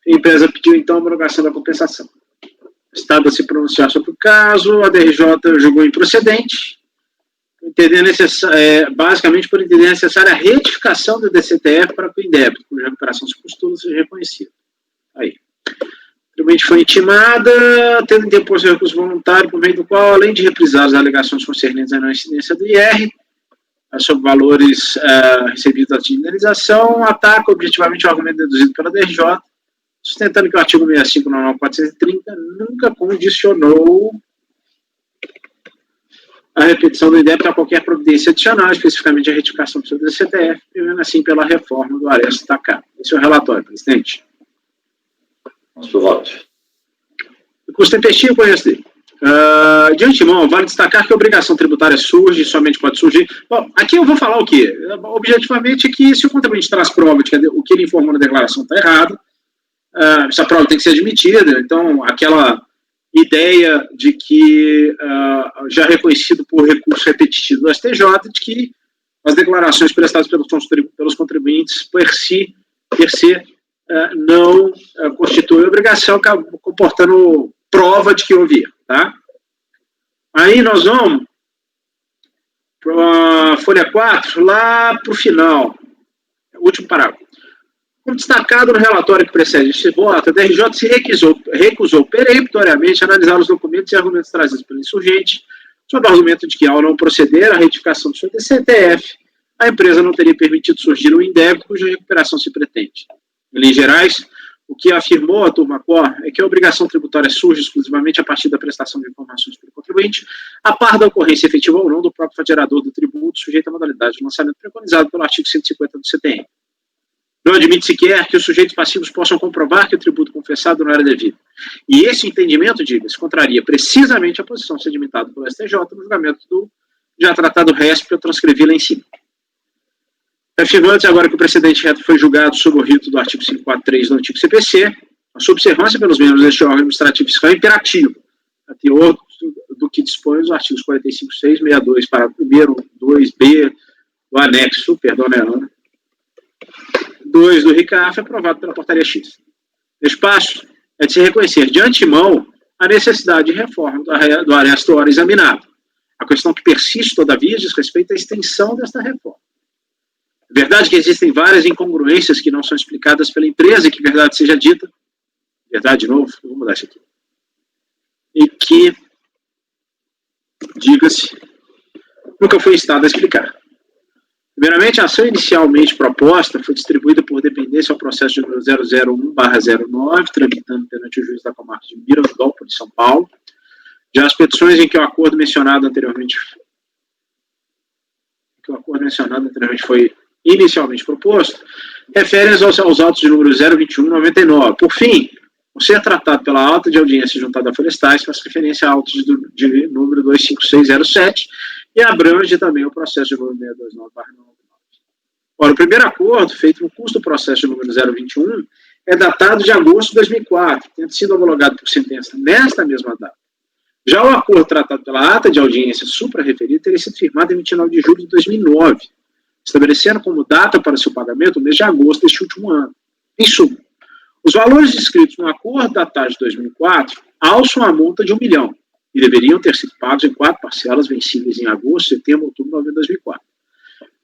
A empresa pediu, então, a homologação da compensação. O Estado a se pronunciar sobre o caso, a DRJ julgou improcedente, basicamente por entender necessária a retificação do DCTF para que o indébito, cuja recuperação se postula, seja reconhecida. Aí. Primeiramente foi intimada, tendo interposto recurso voluntário, por meio do qual, além de reprisar as alegações concernentes à não incidência do IR, sobre valores recebidos de indenização, ataca objetivamente o argumento deduzido pela DRJ, sustentando que o artigo 65 da norma 430 nunca condicionou a repetição do indébito a qualquer providência adicional, especificamente a retificação do seu DCTF, prevendo assim pela reforma do Aresto Tacar. Esse é o relatório, presidente. Vamos para o voto. O custo tempestivo, conheço dele. De antemão, vale destacar que a obrigação tributária surge e somente pode surgir. Bom, aqui eu vou falar o quê? Objetivamente é que se o contribuinte traz prova de que o que ele informou na declaração está errado, essa prova tem que ser admitida. Então, aquela ideia de que, já reconhecido por recurso repetitivo do STJ, de que as declarações prestadas pelos contribuintes, per se, não constitui obrigação, comportando prova de que houve erro, tá? Aí nós vamos para a folha 4, lá para o final, último parágrafo. Como destacado no relatório que precede este voto, a DRJ se recusou peremptoriamente a analisar os documentos e argumentos trazidos pelo insurgente, sob o argumento de que, ao não proceder à retificação do seu DCTF, a empresa não teria permitido surgir um indébito cuja recuperação se pretende. Em linhas gerais, o que afirmou a turma Cor é que a obrigação tributária surge exclusivamente a partir da prestação de informações pelo contribuinte, a par da ocorrência efetiva ou não do próprio gerador do tributo, sujeito à modalidade de lançamento preconizado pelo artigo 150 do CTN. Não admite sequer que os sujeitos passivos possam comprovar que o tributo confessado não era devido. E esse entendimento, diga-se, contraria precisamente a posição sedimentada pelo STJ no julgamento do já tratado RESP, eu transcrevi lá em cima. Afirmando-se agora que o precedente reto foi julgado sob o rito do artigo 543 do antigo CPC, a sua observância pelos membros deste órgão administrativo fiscal é imperativo, a teor do que dispõe os artigos 45.6, 62, parágrafo 1º, 2b, do anexo, perdão, né, 2 do RICAF, aprovado pela portaria X. Neste passo, é de se reconhecer de antemão a necessidade de reforma do aresto ora examinado. A questão que persiste, todavia, diz respeito à extensão desta reforma. É verdade que existem várias incongruências que não são explicadas pela empresa, e que verdade seja dita, verdade de novo, vou mudar isso aqui, e que, diga-se, nunca foi instado a explicar. Primeiramente, a ação inicialmente proposta foi distribuída por dependência ao processo de número 001/09, tramitando perante o juiz da comarca de Mirandópolis, São Paulo. Já as petições em que o acordo mencionado anteriormente foi inicialmente proposto, referem-se aos autos de número 021/99. Por fim, o ser tratado pela alta de audiência juntada a Florestais faz referência a autos de número 25607 e abrange também o processo de número 629/99. Ora, o primeiro acordo, feito no curso do processo de número 021, é datado de agosto de 2004, tendo sido homologado por sentença nesta mesma data. Já o acordo tratado pela ata de audiência supra-referida teria sido firmado em 29 de julho de 2009, estabelecendo como data para seu pagamento o mês de agosto deste último ano. Em suma, os valores descritos no acordo datado de 2004 alçam a multa de R$1 milhão e deveriam ter sido pagos em 4 parcelas vencíveis em agosto, setembro, outubro e novembro de 2004.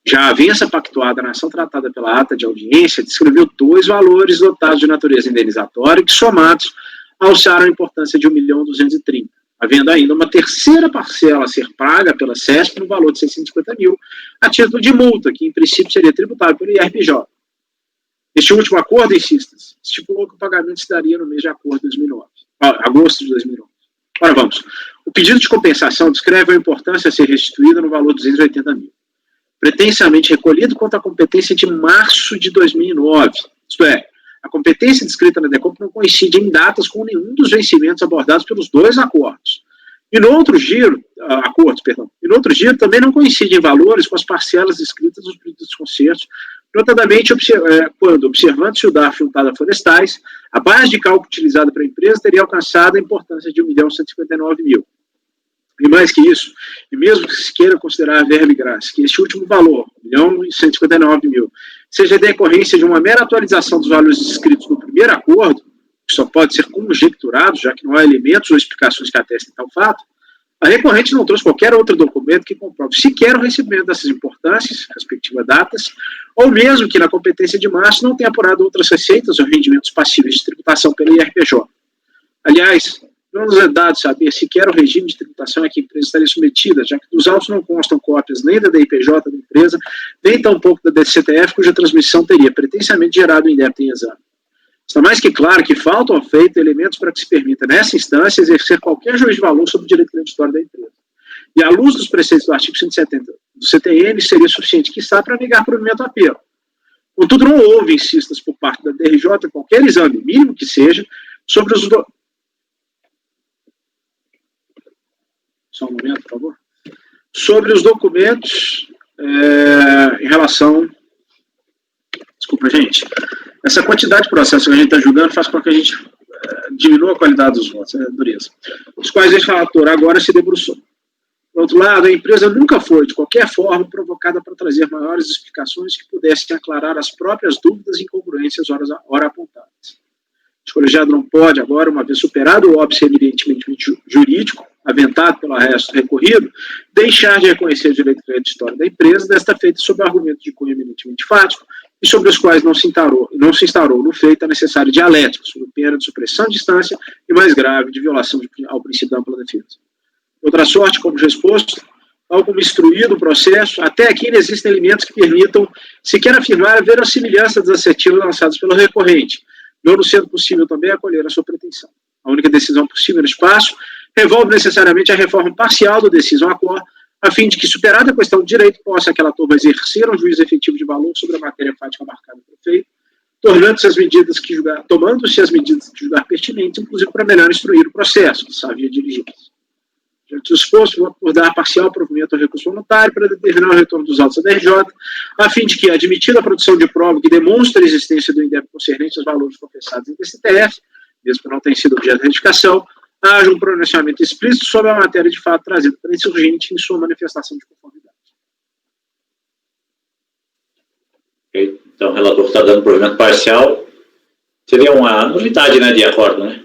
Já a avença pactuada na ação tratada pela ata de audiência descreveu 2 valores dotados de natureza indenizatória que, somados, alçaram a importância de R$1.230.000, havendo ainda uma terceira parcela a ser paga pela CESP no valor de R$650 mil, a título de multa, que em princípio seria tributável pelo IRPJ. Este último acordo, insista-se, estipulou que o pagamento se daria no mês de agosto de 2009. Ora, vamos. O pedido de compensação descreve a importância a ser restituída no valor de R$280 mil, pretensamente recolhido quanto à competência de março de 2009. Isto é, a competência descrita na DECOMP não coincide em datas com nenhum dos vencimentos abordados pelos 2 acordos. E no outro giro, também não coincide em valores com as parcelas descritas nos pedidos de consertos, notadamente quando, observando-se o DARF juntado a Florestais, a base de cálculo utilizada para a empresa teria alcançado a importância de R$1.159.000. E mais que isso, e mesmo que se queira considerar verba e graça, que este último valor, R$1.159.000, seja decorrência de uma mera atualização dos valores descritos no primeiro acordo, que só pode ser conjecturado, já que não há elementos ou explicações que atestem tal fato, a recorrente não trouxe qualquer outro documento que comprove sequer o recebimento dessas importâncias, respectivas datas, ou mesmo que na competência de março não tenha apurado outras receitas ou rendimentos passíveis de tributação pela IRPJ. Aliás, não nos é dado saber sequer o regime de tributação a que a empresa estaria submetida, já que dos autos não constam cópias nem da DIPJ da empresa, nem tampouco da DCTF, cuja transmissão teria pretensamente gerado o indébito em exame. Está mais que claro que faltam ao feito elementos para que se permita, nessa instância, exercer qualquer juízo de valor sobre o direito creditório da empresa. E, à luz dos preceitos do artigo 170 do CTN, seria suficiente, quiçá, para negar provimento ao apelo. Contudo, não houve, insistas por parte da DRJ, qualquer exame, mínimo que seja, sobre os... Só um momento, por favor. Sobre os documentos em relação... Desculpa, gente. Essa quantidade de processos que a gente está julgando faz com que a gente diminua a qualidade dos votos, é dureza. Os quais este relator agora se debruçou. Por outro lado, a empresa nunca foi, de qualquer forma, provocada para trazer maiores explicações que pudessem aclarar as próprias dúvidas e incongruências ora apontadas. O colegiado não pode, agora, uma vez superado o óbice eminentemente jurídico, aventado pelo arresto recorrido, deixar de reconhecer o direito creditório da empresa, desta feita sob argumento de cunho eminentemente fático, e sobre os quais não se instaurou no feito a necessária dialética, sob pena de supressão de instância e, mais grave, de violação ao princípio da ampla defesa. Outra sorte, como já exposto, tal como instruído o processo, até aqui não existem elementos que permitam sequer afirmar a verossimilhança das assertivas lançadas pelo recorrente, não sendo possível também acolher a sua pretensão. A única decisão possível no espaço revolve necessariamente a reforma parcial do decision accord, a fim de que, superada a questão do direito, possa aquela turma exercer um juízo efetivo de valor sobre a matéria fática marcada pelo feito, tomando-se as medidas que julgar pertinentes, inclusive para melhor instruir o processo, que sabia dirigir. Diante do exposto, vou acordar parcial provimento ao recurso voluntário para determinar o retorno dos autos da DRJ, a fim de que, admitida a produção de prova que demonstre a existência do indébito concernente aos valores confessados em TSTF, mesmo que não tenha sido objeto de retificação, haja um pronunciamento explícito sobre a matéria de fato trazida pela insurgente em sua manifestação de conformidade. Ok, então o relator está dando provimento parcial. Seria uma nulidade, né, de acordo, né?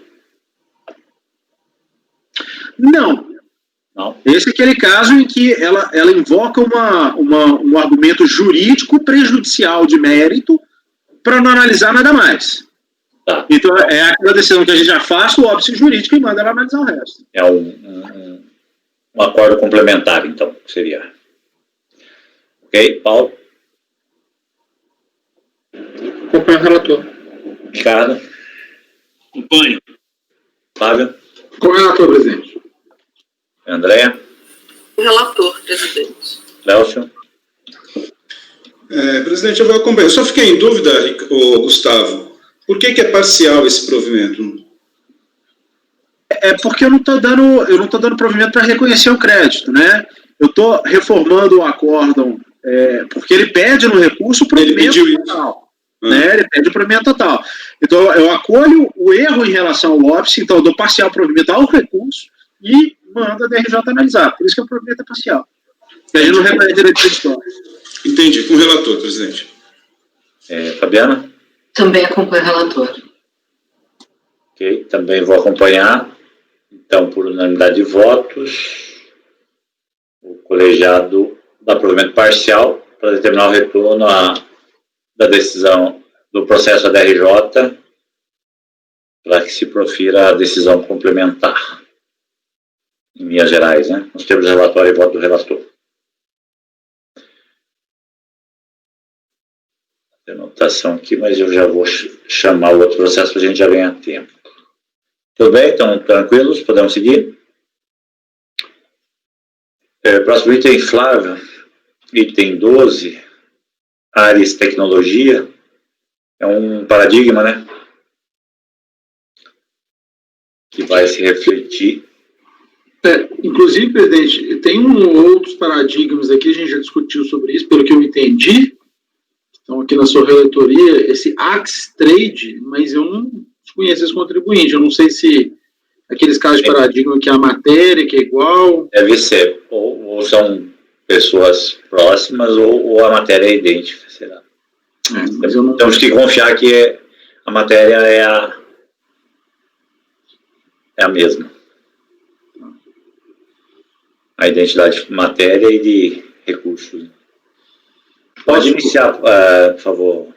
Não. Esse é aquele caso em que ela invoca um argumento jurídico prejudicial de mérito para não analisar nada mais. Tá. Então, é aquela decisão que a gente afasta o óbice jurídico e manda ela analisar o resto. É um acordo complementar, então, seria. Ok, Paulo? Acompanho o relator. Ricardo? Acompanho. Flávio? Com o relator, presidente. Andréa? O relator, presidente. Lélcio? Presidente, eu vou acompanhar. Eu só fiquei em dúvida, Gustavo, por que é parcial esse provimento? É porque eu não estou dando provimento para reconhecer o crédito, né? Eu estou reformando o acórdão, porque ele pede no recurso o provimento total. Né? Ele pede o provimento total. Então, eu acolho o erro em relação ao óbice, então eu dou parcial provimento ao recurso e mando a DRJ analisar. Por isso que o provimento é parcial. E a gente não reconhece direito de história. Entendi. Com o relator, presidente. Fabiana? Também acompanho o relator. Ok, também vou acompanhar. Então, por unanimidade de votos, o colegiado dá provimento parcial para determinar o retorno da decisão do processo da DRJ para que se profira a decisão complementar. Em linhas gerais, né? Nós temos relatório e voto do relator. Tem anotação aqui, mas eu já vou chamar o outro processo para a gente já ganhar tempo. Tudo bem? Então, tranquilos? Podemos seguir? Próximo item, Flávio. Item 12. Ares Tecnologia. É um paradigma, né? Que vai se refletir. Inclusive, presidente, tem outros paradigmas aqui, a gente já discutiu sobre isso, pelo que eu entendi. Então, aqui na sua relatoria, esse Axe Trade, mas eu não conheço esse contribuinte. Eu não sei se aqueles casos de paradigma que a matéria, que é igual. Deve ser. Ou são pessoas próximas, ou a matéria é idêntica, será? Mas eu não... Temos que confiar que a matéria é a mesma. A identidade de matéria e de recursos. Pode iniciar, por favor.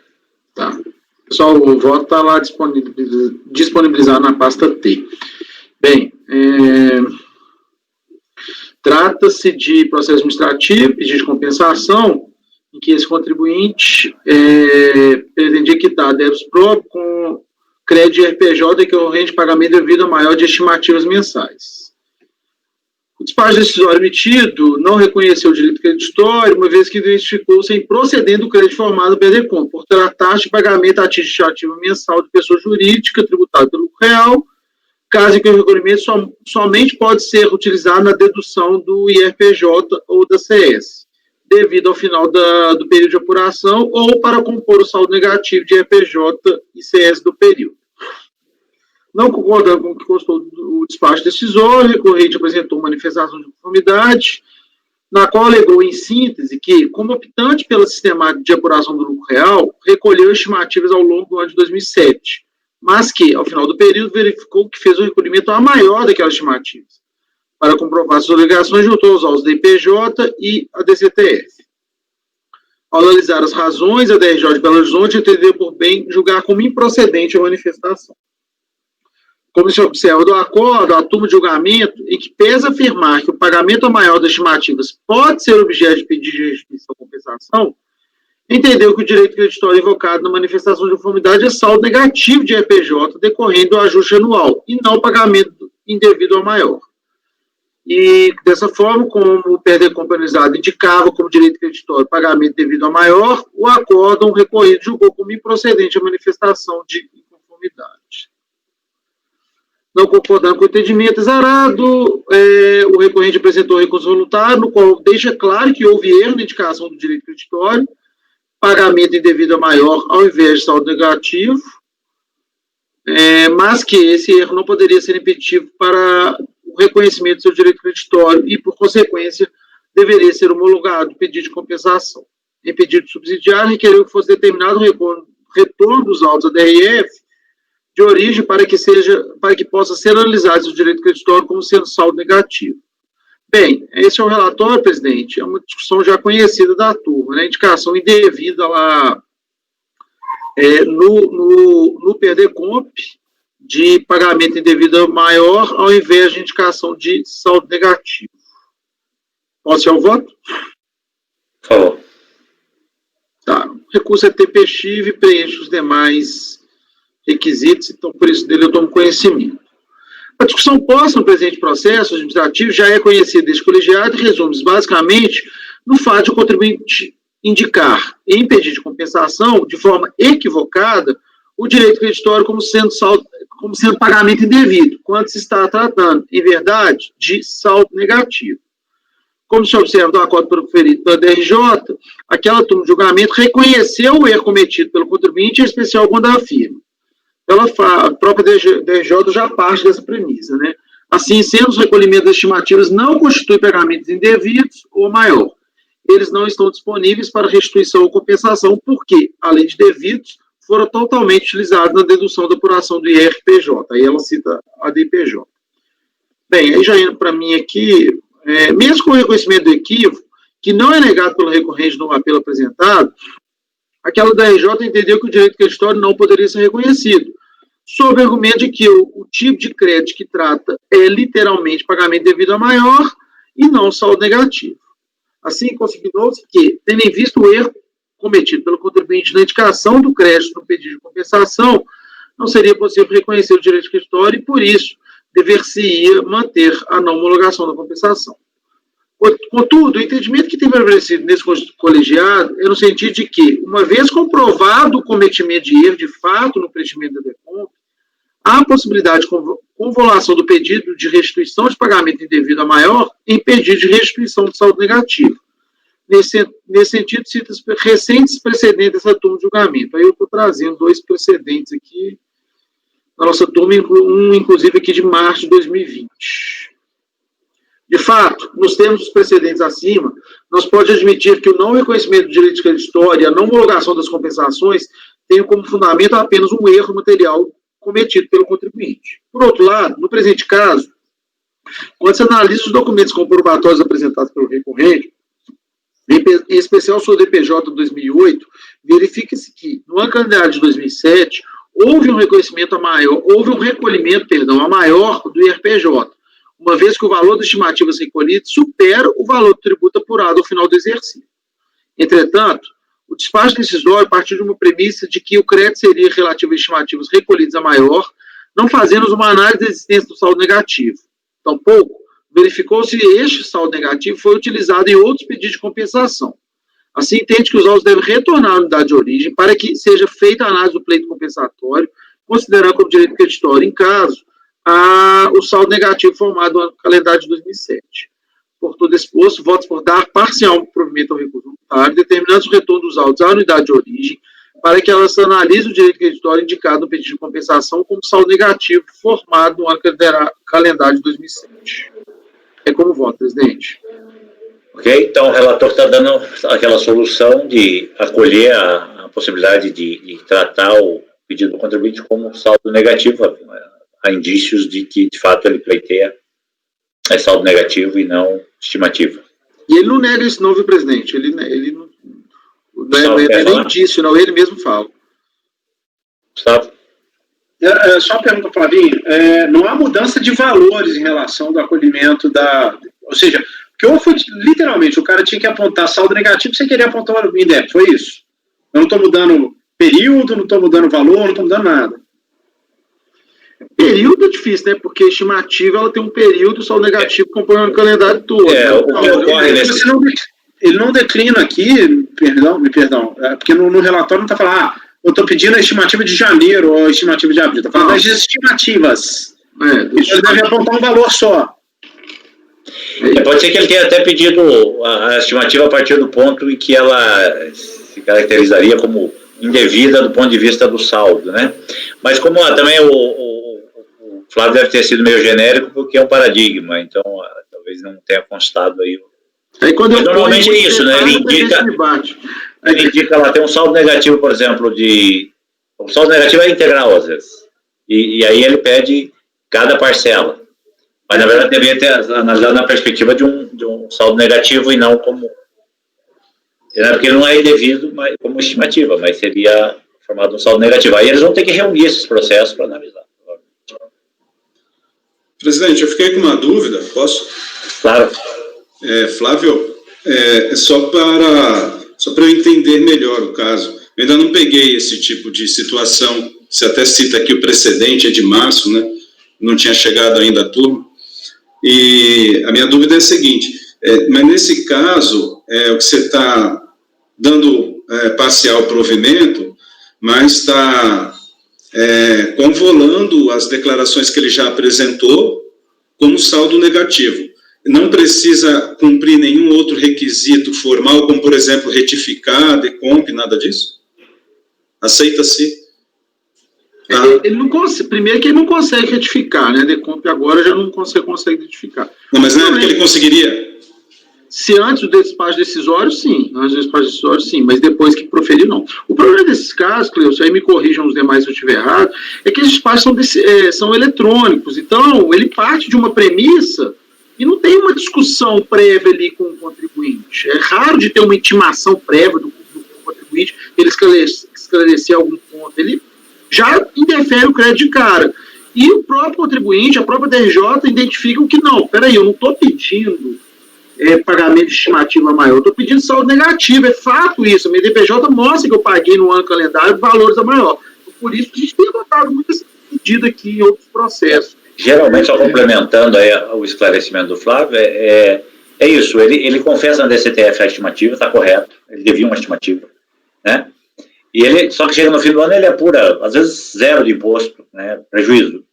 Tá. Pessoal, o voto está lá disponibilizado na pasta T. Bem, trata-se de processo administrativo, pedido de compensação, em que esse contribuinte pretendia quitar débitos próprios com crédito de RPJ decorrente de pagamento devido a maior de estimativas mensais. O despacho decisório emitido não reconheceu o direito creditório, uma vez que identificou-se improcedente do crédito formado pelo PDCOM, por tratar de pagamento a título de estimativa mensal de pessoa jurídica tributada pelo lucro real, caso em que o recolhimento somente pode ser utilizado na dedução do IRPJ ou da CS, devido ao final do período de apuração ou para compor o saldo negativo de IRPJ e CS do período. Não concordando com o que constou do despacho decisório, o recorrente apresentou manifestação de conformidade, na qual alegou, em síntese, que, como optante pela sistemática de apuração do lucro real, recolheu estimativas ao longo do ano de 2007, mas que, ao final do período, verificou que fez o recolhimento a maior daquelas estimativas. Para comprovar suas obrigações, juntou os autos da IPJ e a DCTF. Ao analisar as razões, a DRJ de Belo Horizonte entendeu por bem julgar como improcedente a manifestação. Como se observa do acordo, a turma de julgamento, em que pesa afirmar que o pagamento maior das estimativas pode ser objeto de pedido de restituição ou compensação, entendeu que o direito creditório invocado na manifestação de conformidade é saldo negativo de RPJ decorrendo do ajuste anual, e não pagamento indevido ao maior. E, dessa forma, como o PDCOM penalizado indicava como direito creditório pagamento devido ao maior, o acórdão recorrido julgou como improcedente a manifestação de inconformidade. Não concordando com o entendimento exarado, o recorrente apresentou recurso voluntário, no qual deixa claro que houve erro na indicação do direito creditório, pagamento indevido a maior ao invés de saldo negativo, mas que esse erro não poderia ser impeditivo para o reconhecimento do seu direito creditório e, por consequência, deveria ser homologado o pedido de compensação. Em pedido subsidiário, requeriu que fosse determinado o retorno dos autos da DRF de origem para que possa ser analisado o direito creditório como sendo saldo negativo. Bem, esse é o relatório, presidente, é uma discussão já conhecida da turma, né? Indicação indevida lá no PRDCOMP de pagamento indevido maior ao invés de indicação de saldo negativo. Posso ir ao voto? Por favor. Tá. O recurso é tempestivo e preenche os demais requisitos, então por isso dele eu tomo conhecimento. A discussão posta no presente processo administrativo já é conhecida deste colegiado e resume-se basicamente no fato de o contribuinte indicar em pedido de compensação, de forma equivocada, o direito creditório como sendo pagamento indevido, quando se está tratando, em verdade, de saldo negativo. Como se observa do acordo proferido pela DRJ, aquela turma de julgamento reconheceu o erro cometido pelo contribuinte, em especial quando afirma. A própria DRJ já parte dessa premissa, né? Assim, sendo os recolhimentos das estimativas não constituem pagamentos indevidos ou maior, eles não estão disponíveis para restituição ou compensação, porque, além de devidos, foram totalmente utilizados na dedução da apuração do IRPJ. Aí ela cita a DPJ. Bem, aí já indo para mim aqui, mesmo com o reconhecimento do equívoco, que não é negado pelo recorrente no apelo apresentado, aquela da RJ entendeu que o direito creditório não poderia ser reconhecido, sob o argumento de que o tipo de crédito que trata é literalmente pagamento devido a maior e não saldo negativo. Assim, consignou-se que, tendo em vista o erro cometido pelo contribuinte na indicação do crédito no pedido de compensação, não seria possível reconhecer o direito creditório e, por isso, dever-se-ia manter a não homologação da compensação. Contudo, o entendimento que tem prevalecido nesse colegiado é no sentido de que, uma vez comprovado o cometimento de erro de fato no preenchimento da DECOMP, há a possibilidade de convolução do pedido de restituição de pagamento indevido a maior em pedido de restituição de saldo negativo. Nesse sentido, cita recentes precedentes dessa turma de julgamento. Aí eu estou trazendo 2 precedentes aqui, na nossa turma, um inclusive aqui de março de 2020. De fato, nos termos dos precedentes acima, nós podemos admitir que o não reconhecimento do direito creditório e a não homologação das compensações tenham como fundamento apenas um erro material cometido pelo contribuinte. Por outro lado, no presente caso, quando se analisa os documentos comprobatórios apresentados pelo recorrente, em especial o seu DPJ 2008, verifica-se que, no ano calendário de 2007, houve um recolhimento a maior do IRPJ, uma vez que o valor das estimativas recolhidas supera o valor do tributo apurado ao final do exercício. Entretanto, o despacho decisório partiu de uma premissa de que o crédito seria relativo às estimativas recolhidas a maior, não fazendo uma análise da existência do saldo negativo. Tampouco verificou-se se este saldo negativo foi utilizado em outros pedidos de compensação. Assim, entende que os autos devem retornar à unidade de origem para que seja feita a análise do pleito compensatório, considerando como direito creditório, em caso, o saldo negativo formado no ano calendário de 2007. Por todo exposto, votos por dar parcial provimento ao recurso voluntário, determinando o retorno dos autos à unidade de origem, para que ela se analise o direito creditório indicado no pedido de compensação como saldo negativo formado no ano calendário de 2007. É como voto, presidente. Ok, então o relator está dando aquela solução de acolher a possibilidade de tratar o pedido do contribuinte como saldo negativo. Há indícios de que, de fato, ele pleiteia saldo negativo e não estimativa. E ele não nega isso não, viu, presidente? Ele não é nem indício, não, ele mesmo fala. Gustavo? Só uma pergunta, Flavinho. Não há mudança de valores em relação do acolhimento da... Ou seja, porque ou foi, literalmente, o cara tinha que apontar saldo negativo, você queria apontar o INDEP, foi isso? Eu não estou mudando período, não estou mudando valor, não estou mudando nada. Período é difícil, né? Porque a estimativa ela tem um período, só o negativo acompanhando o calendário todo. Ele não declina aqui, perdão, porque no relatório não está falando, eu estou pedindo a estimativa de janeiro ou a estimativa de abril, está falando das estimativas. Ele deve apontar um valor só. Pode ser que ele tenha até pedido a estimativa a partir do ponto em que ela se caracterizaria como indevida do ponto de vista do saldo, né? Mas como também o Flávio deve ter sido meio genérico, porque é um paradigma, então talvez não tenha constado aí. Mas normalmente é isso, né? Ele indica lá, tem um saldo negativo, por exemplo, o saldo negativo é integral, às vezes. E aí ele pede cada parcela. Mas, na verdade, deveria ter analisado na perspectiva de um saldo negativo e não como... Porque não é indevido como estimativa, mas seria formado um saldo negativo. Aí eles vão ter que reunir esses processos para analisar. Presidente, eu fiquei com uma dúvida, posso? Claro. Flávio, só para eu entender melhor o caso. Eu ainda não peguei esse tipo de situação. Você até cita aqui o precedente, é de março, né? Não tinha chegado ainda a turma. E a minha dúvida é a seguinte, mas nesse caso, o que você está dando parcial provimento, mas está convolando as declarações que ele já apresentou como saldo negativo. Não precisa cumprir nenhum outro requisito formal, como, por exemplo, retificar, decomp, nada disso? Aceita-se? Ele não consegue, primeiro que ele não consegue retificar, né? Decomp agora já não consegue retificar. Não, mas não é que ele conseguiria? Se antes do despacho decisório, sim. Antes do despacho decisório, sim. Mas depois que proferiu, não. O problema desses casos, Cleusa, aí me corrijam os demais se eu estiver errado, é que esses despachos são eletrônicos. Então, ele parte de uma premissa e não tem uma discussão prévia ali com o contribuinte. É raro de ter uma intimação prévia do contribuinte, ele esclarecer algum ponto. Ele já indefere o crédito de cara. E o próprio contribuinte, a própria DRJ, identificam que não, peraí, eu não estou pedindo pagamento de estimativa maior, eu estou pedindo saldo negativo, é fato isso, a minha DPJ mostra que eu paguei no ano calendário valores a maior. Por isso que a gente tem adotado muito essa medida aqui em outros processos. Geralmente, só complementando aí o esclarecimento do Flávio, é isso, ele confessa na DCTF a estimativa, está correto, ele devia uma estimativa, né? E ele, só que chega no fim do ano, ele apura, às vezes, zero de imposto, né, prejuízo.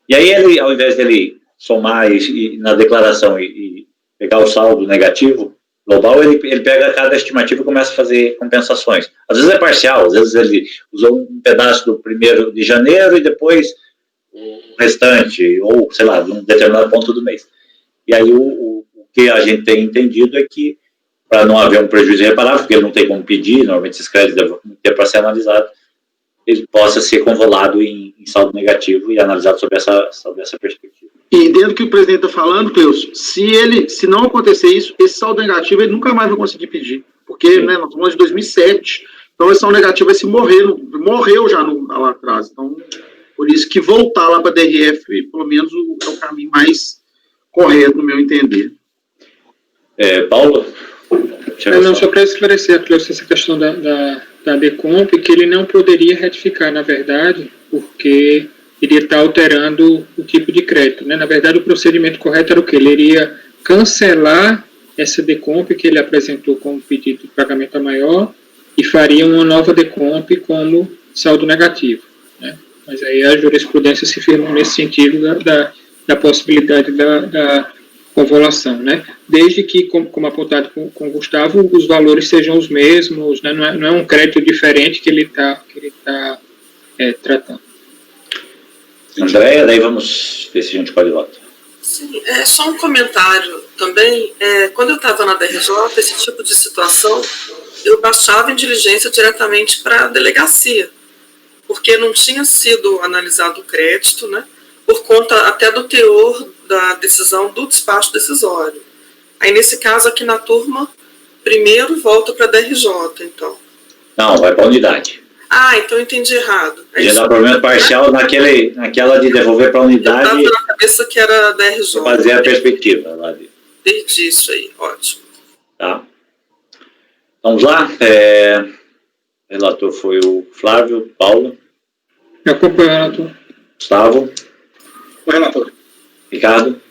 E aí ele, ao invés dele somar na declaração e pegar o saldo negativo global, ele pega cada estimativa e começa a fazer compensações. Às vezes é parcial, às vezes ele usou um pedaço do 1º de janeiro e depois o restante, ou, sei lá, de um determinado ponto do mês. E aí o que a gente tem entendido é que, para não haver um prejuízo irreparável, porque ele não tem como pedir, normalmente esses créditos devem ter para ser analisado, ele possa ser convolado em saldo negativo e analisado sob essa perspectiva. E dentro do que o presidente está falando, Cleusa, se não acontecer isso, esse saldo negativo ele nunca mais vai conseguir pedir, porque nós estamos de 2007, então esse saldo negativo vai se morreu já lá atrás, então por isso que voltar lá para a DRF, pelo menos é o caminho mais correto, no meu entender. Paulo? Não, só para esclarecer, Cleusa, essa questão da Decomp, que ele não poderia retificar, na verdade, porque iria estar alterando o tipo de crédito, né? Na verdade, o procedimento correto era o quê? Ele iria cancelar essa Decomp que ele apresentou como pedido de pagamento a maior e faria uma nova Decomp como saldo negativo, né? Mas aí a jurisprudência se firmou nesse sentido da possibilidade da convolução, né? Desde que, como apontado com o Gustavo, os valores sejam os mesmos, né? Não é um crédito diferente que ele está tratando. Andréia, daí vamos ver se a gente pode votar. Sim, só um comentário também. Quando eu estava na DRJ, esse tipo de situação, eu baixava em diligência diretamente para a delegacia, porque não tinha sido analisado o crédito, né? Por conta até do teor da decisão do despacho decisório. Aí, nesse caso, aqui na turma, primeiro volta para a DRJ, então. Não, vai para a unidade. Então eu entendi errado. Já dá provimento parcial naquela de devolver para a unidade. Eu estava na cabeça que era a DRJ. Fazer a perspectiva lá dentro. Entendi isso aí, ótimo. Tá. Vamos lá. Relator foi o Flávio. Paulo. Eu acompanho o relator. Gustavo. O relator. Ricardo.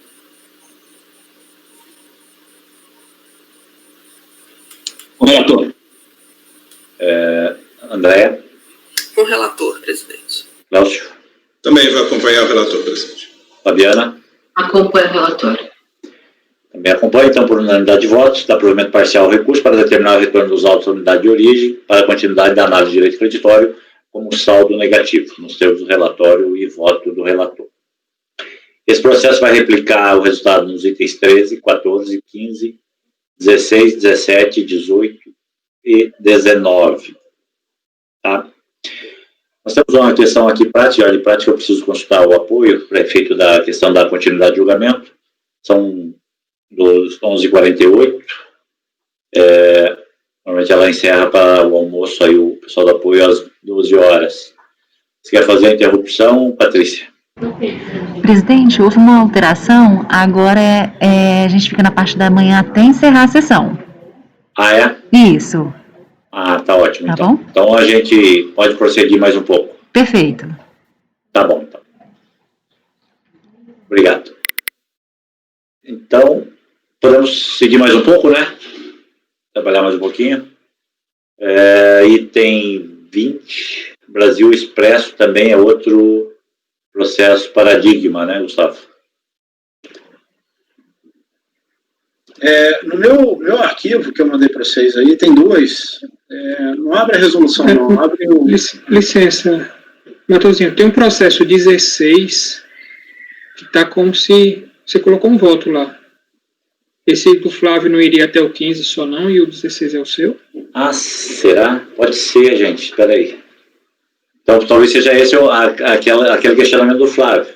O relator. Andréia. Com o relator, presidente. Lélcio. Também vai acompanhar o relator, presidente. Fabiana? Acompanho o relator. Também acompanha, então, por unanimidade de votos, dá provimento parcial ao recurso para determinar o retorno dos autos à unidade de origem para a continuidade da análise de direito creditório como saldo negativo, nos termos do relatório e voto do relator. Esse processo vai replicar o resultado nos itens 13, 14, 15, 16, 17, 18 e 19. Tá? Nós temos uma questão aqui prática, de ordem prática, eu preciso consultar o apoio para efeito da questão da continuidade de julgamento. São dos 11h48. Normalmente ela encerra para o almoço, aí o pessoal do apoio às 12 horas. Você quer fazer a interrupção, Patrícia? Presidente, houve uma alteração, agora a gente fica na parte da manhã até encerrar a sessão. Ah, é? Isso. Ah, tá ótimo. Tá então. bom? Então a gente pode prosseguir mais um pouco. Perfeito. Tá bom, então. Obrigado. Então, podemos seguir mais um pouco, né? Trabalhar mais um pouquinho. Item 20, Brasil Expresso também é outro processo paradigma, né, Gustavo? No meu arquivo que eu mandei para vocês aí, tem dois. Não abre a resolução, não. Abre o... Licença, Matheusinho, tem um processo 16 que está como se você colocou um voto lá. Esse do Flávio não iria até o 15 só não, e o 16 é o seu? Ah, será? Pode ser, gente. Espera aí. Então, talvez seja esse aquele questionamento do Flávio.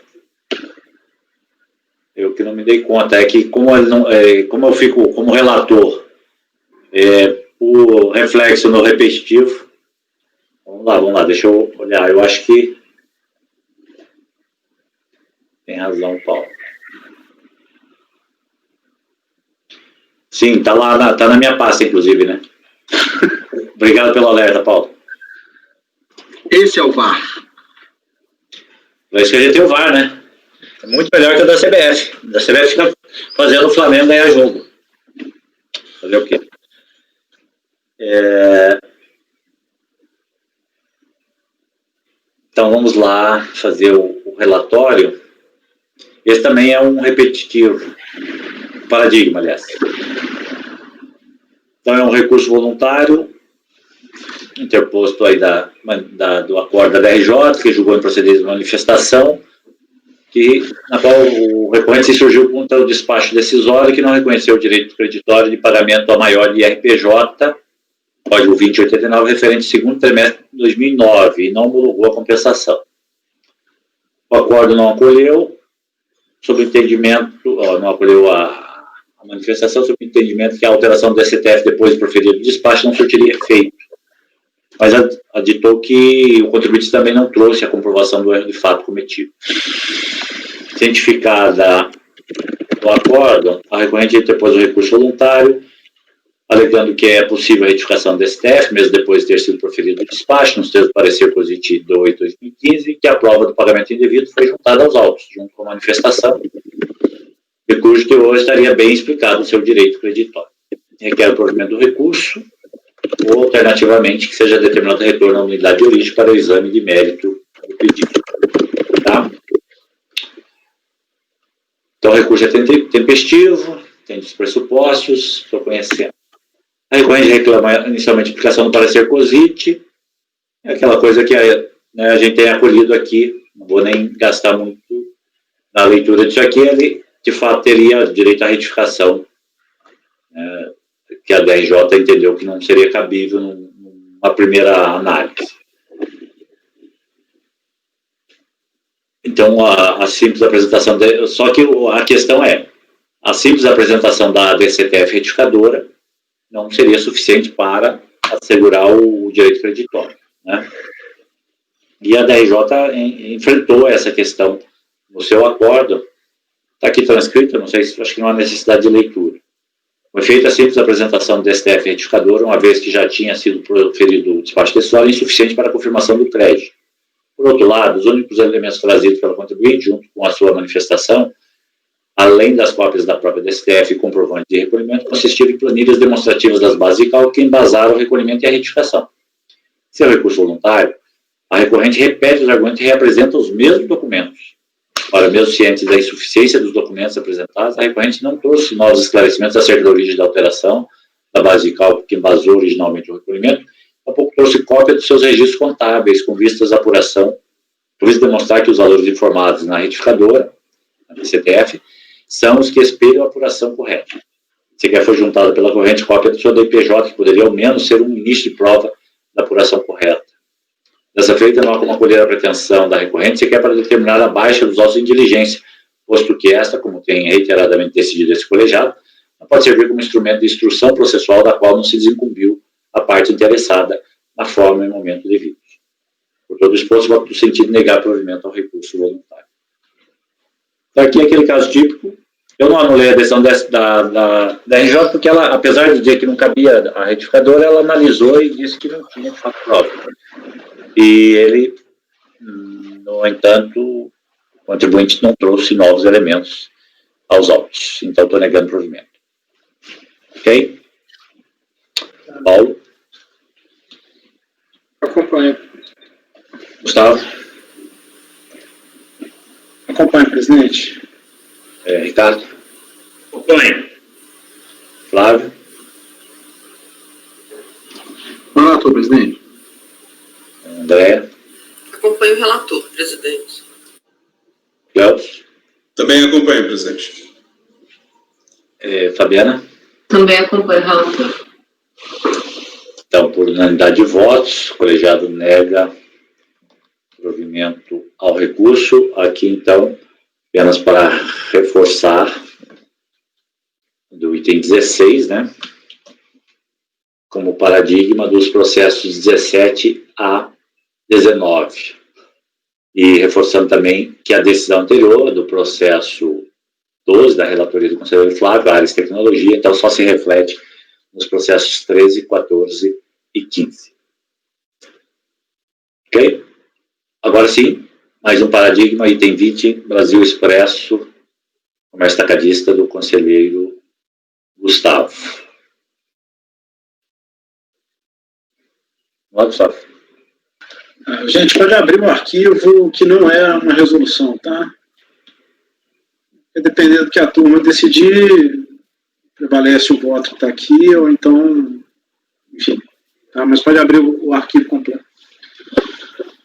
Eu que não me dei conta. É que como eu fico como relator, o reflexo no repetitivo. Vamos lá, deixa eu olhar. Eu acho que tem razão, Paulo. Sim, tá lá, tá na minha pasta, inclusive, né? Obrigado pelo alerta, Paulo. Esse é o VAR. É isso que a gente tem o VAR, né? É muito melhor que o da CBF. Da CBF fica fazendo o Flamengo ganhar jogo. Fazer o quê? Então, vamos lá fazer o relatório. Esse também é um repetitivo. Paradigma, aliás. Então, é um recurso voluntário interposto aí do acordo da DRJ, que julgou em procedência de manifestação, na qual o recorrente se surgiu contra o despacho decisório que não reconheceu o direito creditório de pagamento a maior de IRPJ, código 2089, referente ao segundo trimestre de 2009, e não homologou a compensação. O acordo não acolheu, sob entendimento, não acolheu a manifestação, sob entendimento que a alteração do STF depois de proferido o despacho não surtiria efeito. Mas aditou que o contribuinte também não trouxe a comprovação do erro de fato cometido. Cientificada o acordo, a recorrente interpôs o recurso voluntário, alegando que é possível a retificação do STF, mesmo depois de ter sido proferido o despacho, nos termos do parecer positivo de 8/2015, e que a prova do pagamento indevido foi juntada aos autos, junto com a manifestação, e cujo teor estaria bem explicado no seu direito creditório. Requer o provimento do recurso, ou, alternativamente, que seja determinado o retorno à unidade de origem para o exame de mérito do pedido. Tá? Então, o recurso é tempestivo, tem os pressupostos, estou conhecendo. A recorrente reclama inicialmente a aplicação do parecer COSIT, é aquela coisa que a gente tem acolhido aqui, não vou nem gastar muito na leitura disso aqui, ele, de fato, teria direito à retificação, que a DRJ entendeu que não seria cabível numa primeira análise. Então, a simples apresentação, só que a questão é, a simples apresentação da DCTF retificadora não seria suficiente para assegurar o direito creditório, né? E a DRJ enfrentou essa questão no seu acordo, está aqui transcrito, não sei se, acho que não há necessidade de leitura. Foi feita a simples apresentação do STF retificador, uma vez que já tinha sido proferido o despacho decisório, insuficiente para a confirmação do crédito. Por outro lado, os únicos elementos trazidos pelo contribuinte, junto com a sua manifestação, além das cópias da própria STF e comprovante de recolhimento, consistiram em planilhas demonstrativas das bases de cálculo que embasaram o recolhimento e a retificação. Se é um recurso voluntário, a recorrente repete os argumentos e reapresenta os mesmos documentos, Ora, mesmo cientes da insuficiência dos documentos apresentados, a recorrente não trouxe novos esclarecimentos acerca da origem da alteração da base de cálculo que embasou originalmente o recolhimento, tampouco trouxe cópia dos seus registros contábeis, com vistas à apuração, por isso demonstrar que os valores informados na retificadora, na DCTF, são os que espelham a apuração correta. Sequer foi juntada pela corrente cópia do seu DPJ, que poderia ao menos ser um início de prova da apuração correta. Dessa feita, não há como acolher a pretensão da recorrente, sequer para determinar a baixa dos autos de diligência, posto que esta, como tem reiteradamente decidido esse colegiado, não pode servir como instrumento de instrução processual da qual não se desincumbiu a parte interessada na forma e momento devidos. Por todo exposto, voto no sentido de negar provimento ao recurso voluntário. Então, aqui é aquele caso típico. Eu não anulei a decisão da RJ, porque ela, apesar de dizer que não cabia a retificadora, ela analisou e disse que não tinha de fato prova. E ele, no entanto, o contribuinte não trouxe novos elementos aos autos. Então, estou negando provimento. Ok? Paulo? Acompanho. Gustavo? Acompanho, presidente. Ricardo? Acompanho. Flávio? Relator, presidente. André? Acompanho o relator, presidente. Cléus? Também acompanho, presidente. Fabiana? Também acompanho o relator. Então, por unanimidade de votos, o colegiado nega provimento ao recurso. Aqui, então, apenas para reforçar do item 16, né, como paradigma dos processos 17 a 19. E reforçando também que a decisão anterior do processo 12 da relatoria do conselheiro Flávio, áreas de tecnologia, então só se reflete nos processos 13, 14 e 15. Ok? Agora sim, mais um paradigma, item 20, Brasil Expresso, comércio tacadista do conselheiro Gustavo. Vamos lá, Gustavo. Gente, pode abrir um arquivo que não é uma resolução, tá? Dependendo do que a turma decidir, prevalece o voto que está aqui, ou então, enfim, tá? Mas pode abrir o arquivo completo.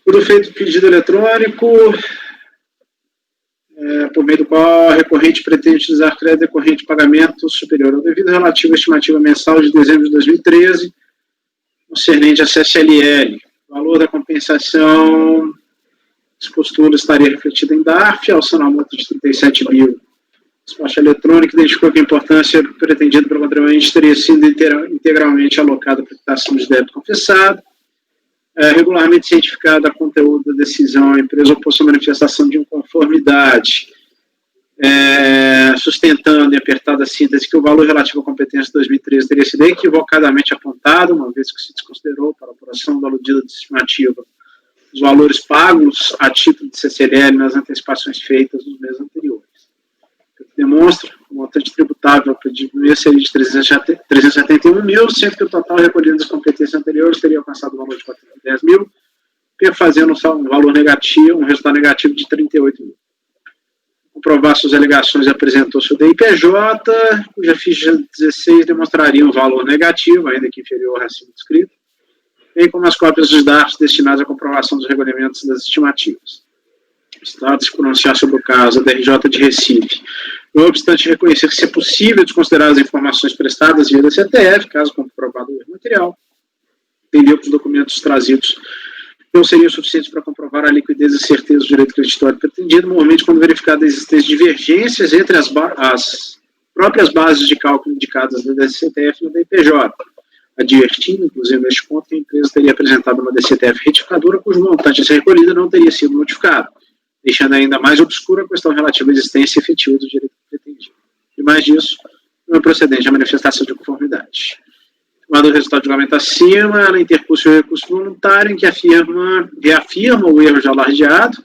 Tudo feito pedido eletrônico, por meio do qual a recorrente pretende utilizar crédito decorrente de pagamento superior ao devido relativo à estimativa mensal de dezembro de 2013, concernente a CSLL. O valor da compensação expostura estaria refletida em DARF, alçando a multa de 37 mil. Despacho eletrônico identificou que a importância pretendida pelo contribuinte teria sido integralmente alocada para quitação de débito confessado. Regularmente cientificado a conteúdo da decisão, a empresa opôs a manifestação de inconformidade, sustentando em apertada síntese que o valor relativo à competência de 2013 teria sido equivocadamente apontado, uma vez que se desconsiderou para a apuração da aludida de estimativa os valores pagos a título de CCLL nas antecipações feitas nos meses anteriores. Demonstra que o montante tributável pedido seria de 371 mil, sendo que o total recolhido das competências anteriores teria alcançado o valor de 410 mil, fazendo um valor negativo, um resultado negativo de 38 mil. Comprovar suas alegações apresentou seu DIPJ, cuja ficha 16 demonstraria um valor negativo, ainda que inferior ao recibo descrito, bem como as cópias dos dados destinados à comprovação dos regulamentos das estimativas. O Estado se pronunciar sobre o caso, a DRJ de Recife. Não obstante reconhecer que se é possível desconsiderar as informações prestadas via da CTF, caso comprovado o erro material, entendeu que os documentos trazidos não seriam suficientes para comprovar a liquidez e certeza do direito creditório pretendido, normalmente quando verificada a existência de divergências entre as próprias bases de cálculo indicadas da DCTF e do DPJ, advertindo, inclusive, neste ponto, que a empresa teria apresentado uma DCTF retificadora cujo montante a ser recolhida não teria sido notificado, deixando ainda mais obscura a questão relativa à existência efetiva do direito pretendido. E mais disso, não é procedente a manifestação de conformidade. Tomado o resultado de julgamento acima, ela interpôs o recurso voluntário em que reafirma o erro já alardeado,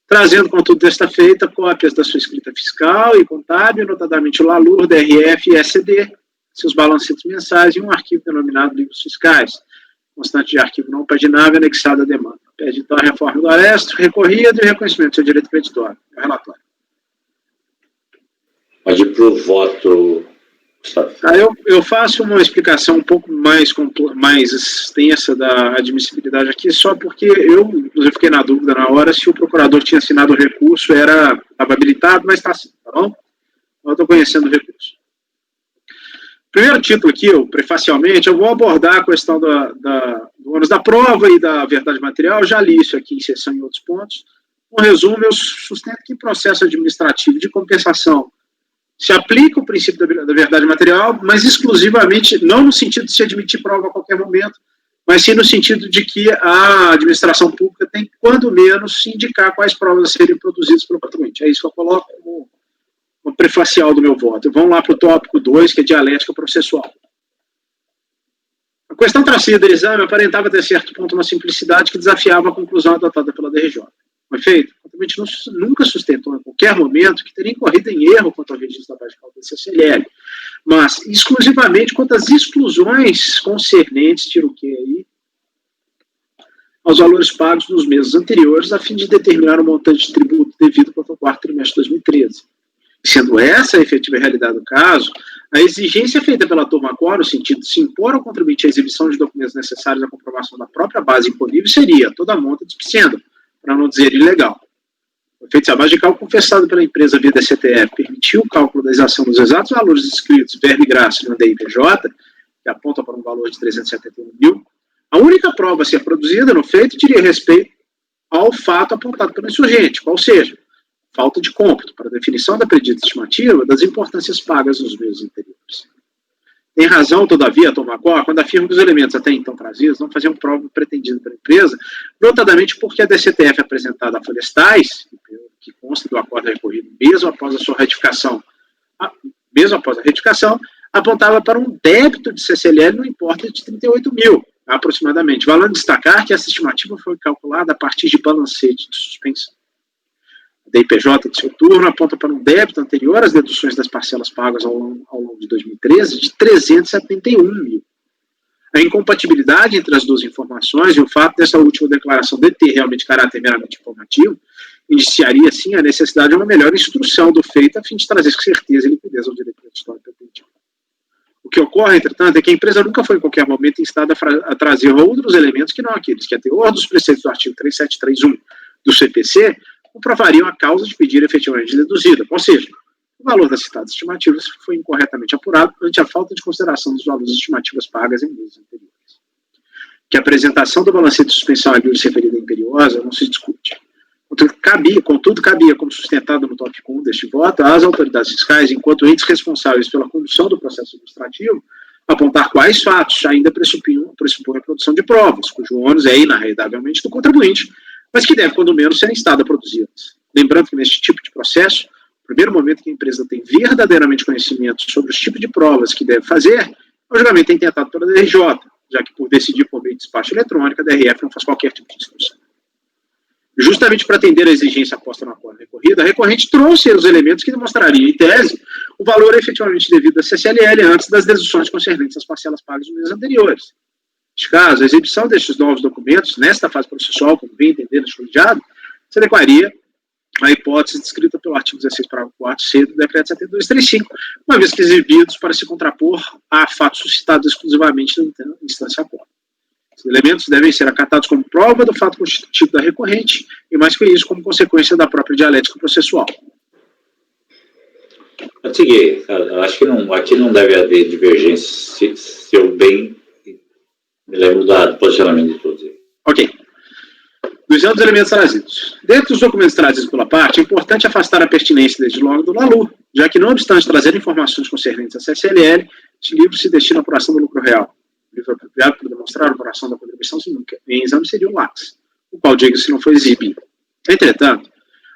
trazendo, contudo, desta feita, cópias da sua escrita fiscal e contábil, notadamente o LALUR, DRF e SD, seus balancetes mensais e um arquivo denominado livros fiscais, constante de arquivo não paginável anexada à demanda. Pede, então, a reforma do aresto, recorrido e reconhecimento do seu direito creditório. É o relatório. Pode ir para o voto, Gustavo. Eu faço uma explicação um pouco mais extensa da admissibilidade aqui, só porque eu, inclusive, fiquei na dúvida na hora se o procurador tinha assinado o recurso, estava habilitado, mas está assim, tá bom? Eu estou conhecendo o recurso. Primeiro título aqui, prefacialmente, eu vou abordar a questão do ônus da prova e da verdade material. Eu já li isso aqui em sessão em outros pontos. Um resumo, eu sustento que processo administrativo de compensação se aplica o princípio da verdade material, mas exclusivamente, não no sentido de se admitir prova a qualquer momento, mas sim no sentido de que a administração pública tem, quando menos, se indicar quais provas serem produzidas pelo contribuinte. É isso que eu coloco como prefacial do meu voto. Vamos lá para o tópico 2, que é dialética processual. A questão trazida do exame aparentava até certo ponto uma simplicidade que desafiava a conclusão adotada pela DRJ. Com efeito, o contribuinte nunca sustentou em qualquer momento que teria incorrido em erro quanto ao registro da base de cálculo da CCLL, mas exclusivamente quanto às exclusões concernentes, tiro o que aí, aos valores pagos nos meses anteriores, a fim de determinar o montante de tributo devido quanto ao quarto trimestre de 2013. Sendo essa a efetiva realidade do caso, a exigência feita pela turma quórum, no sentido de se impor ao contribuinte a exibição de documentos necessários à comprovação da própria base imponível, seria toda a monta dispensando, para não dizer ilegal. O efeito se a base de cálculo confessado pela empresa via DCTF permitiu o cálculo da exação dos exatos valores inscritos verba e graça no DIPJ, que aponta para um valor de 371 mil, a única prova a ser produzida no feito diria respeito ao fato apontado pelo insurgente, qual seja, falta de cômputo para a definição da predita estimativa das importâncias pagas nos meses anteriores. Tem razão, todavia, a Tomacó, quando afirma que os elementos até então trazidos não faziam prova pretendida pela empresa, notadamente porque a DCTF apresentada a Florestais, que consta do acordo recorrido mesmo após a sua retificação, apontava para um débito de CCLL no importe de 38 mil, aproximadamente, valendo destacar que essa estimativa foi calculada a partir de balancete de suspensão. A DIPJ, de seu turno, aponta para um débito anterior às deduções das parcelas pagas ao longo de 2013 de 371 mil. A incompatibilidade entre as duas informações e o fato dessa última declaração de ter realmente caráter meramente informativo indiciaria, sim, a necessidade de uma melhor instrução do feito a fim de trazer certeza e liquidez ao direito creditório pretendido. O que ocorre, entretanto, é que a empresa nunca foi em qualquer momento instada a trazer outros elementos que não aqueles que, a teor dos preceitos do artigo 3731 do CPC, comprovariam a causa de pedir efetivamente deduzida, ou seja, o valor das citadas estimativas foi incorretamente apurado ante a falta de consideração dos valores estimativas pagas em meses anteriores. Que a apresentação do balancete de suspensão à se referida à imperiosa não se discute. Contudo, cabia, como sustentado no tópico 1 deste voto, às autoridades fiscais, enquanto entes responsáveis pela condução do processo administrativo, apontar quais fatos ainda pressupõem a produção de provas, cujo ônus é inarredavelmente do contribuinte, mas que deve, quando menos, ser instado a produzi-las. Lembrando que, neste tipo de processo, o primeiro momento que a empresa tem verdadeiramente conhecimento sobre os tipos de provas que deve fazer, é o julgamento intentado pela DRJ, já que, por decidir por meio de despacho eletrônico, a DRF não faz qualquer tipo de instrução. Justamente para atender a exigência posta na acordo recorrida, a recorrente trouxe os elementos que demonstrariam, em tese, o valor efetivamente devido à CCLL antes das deduções concernentes às parcelas pagas nos meses anteriores. Neste caso, a exibição destes novos documentos, nesta fase processual, como bem entender no colegiado, se adequaria à hipótese descrita pelo artigo 16, parágrafo 4c do decreto 7235, uma vez que exibidos para se contrapor a fatos suscitados exclusivamente na instância acordo. Os elementos devem ser acatados como prova do fato constitutivo da recorrente, e mais que isso, como consequência da própria dialética processual. Pode seguir, eu acho que aqui não deve haver divergência, se eu bem me lembro do posicionamento de todos. Ok. Dos elementos trazidos. Dentro dos documentos trazidos pela parte, é importante afastar a pertinência desde logo do LALU, já que, não obstante trazer informações concernentes à CCLL, este livro se destina à apuração do lucro real. O livro apropriado para demonstrar a apuração da contribuição em exame seria o LAX, o qual, diga-se, não foi exibido. Entretanto,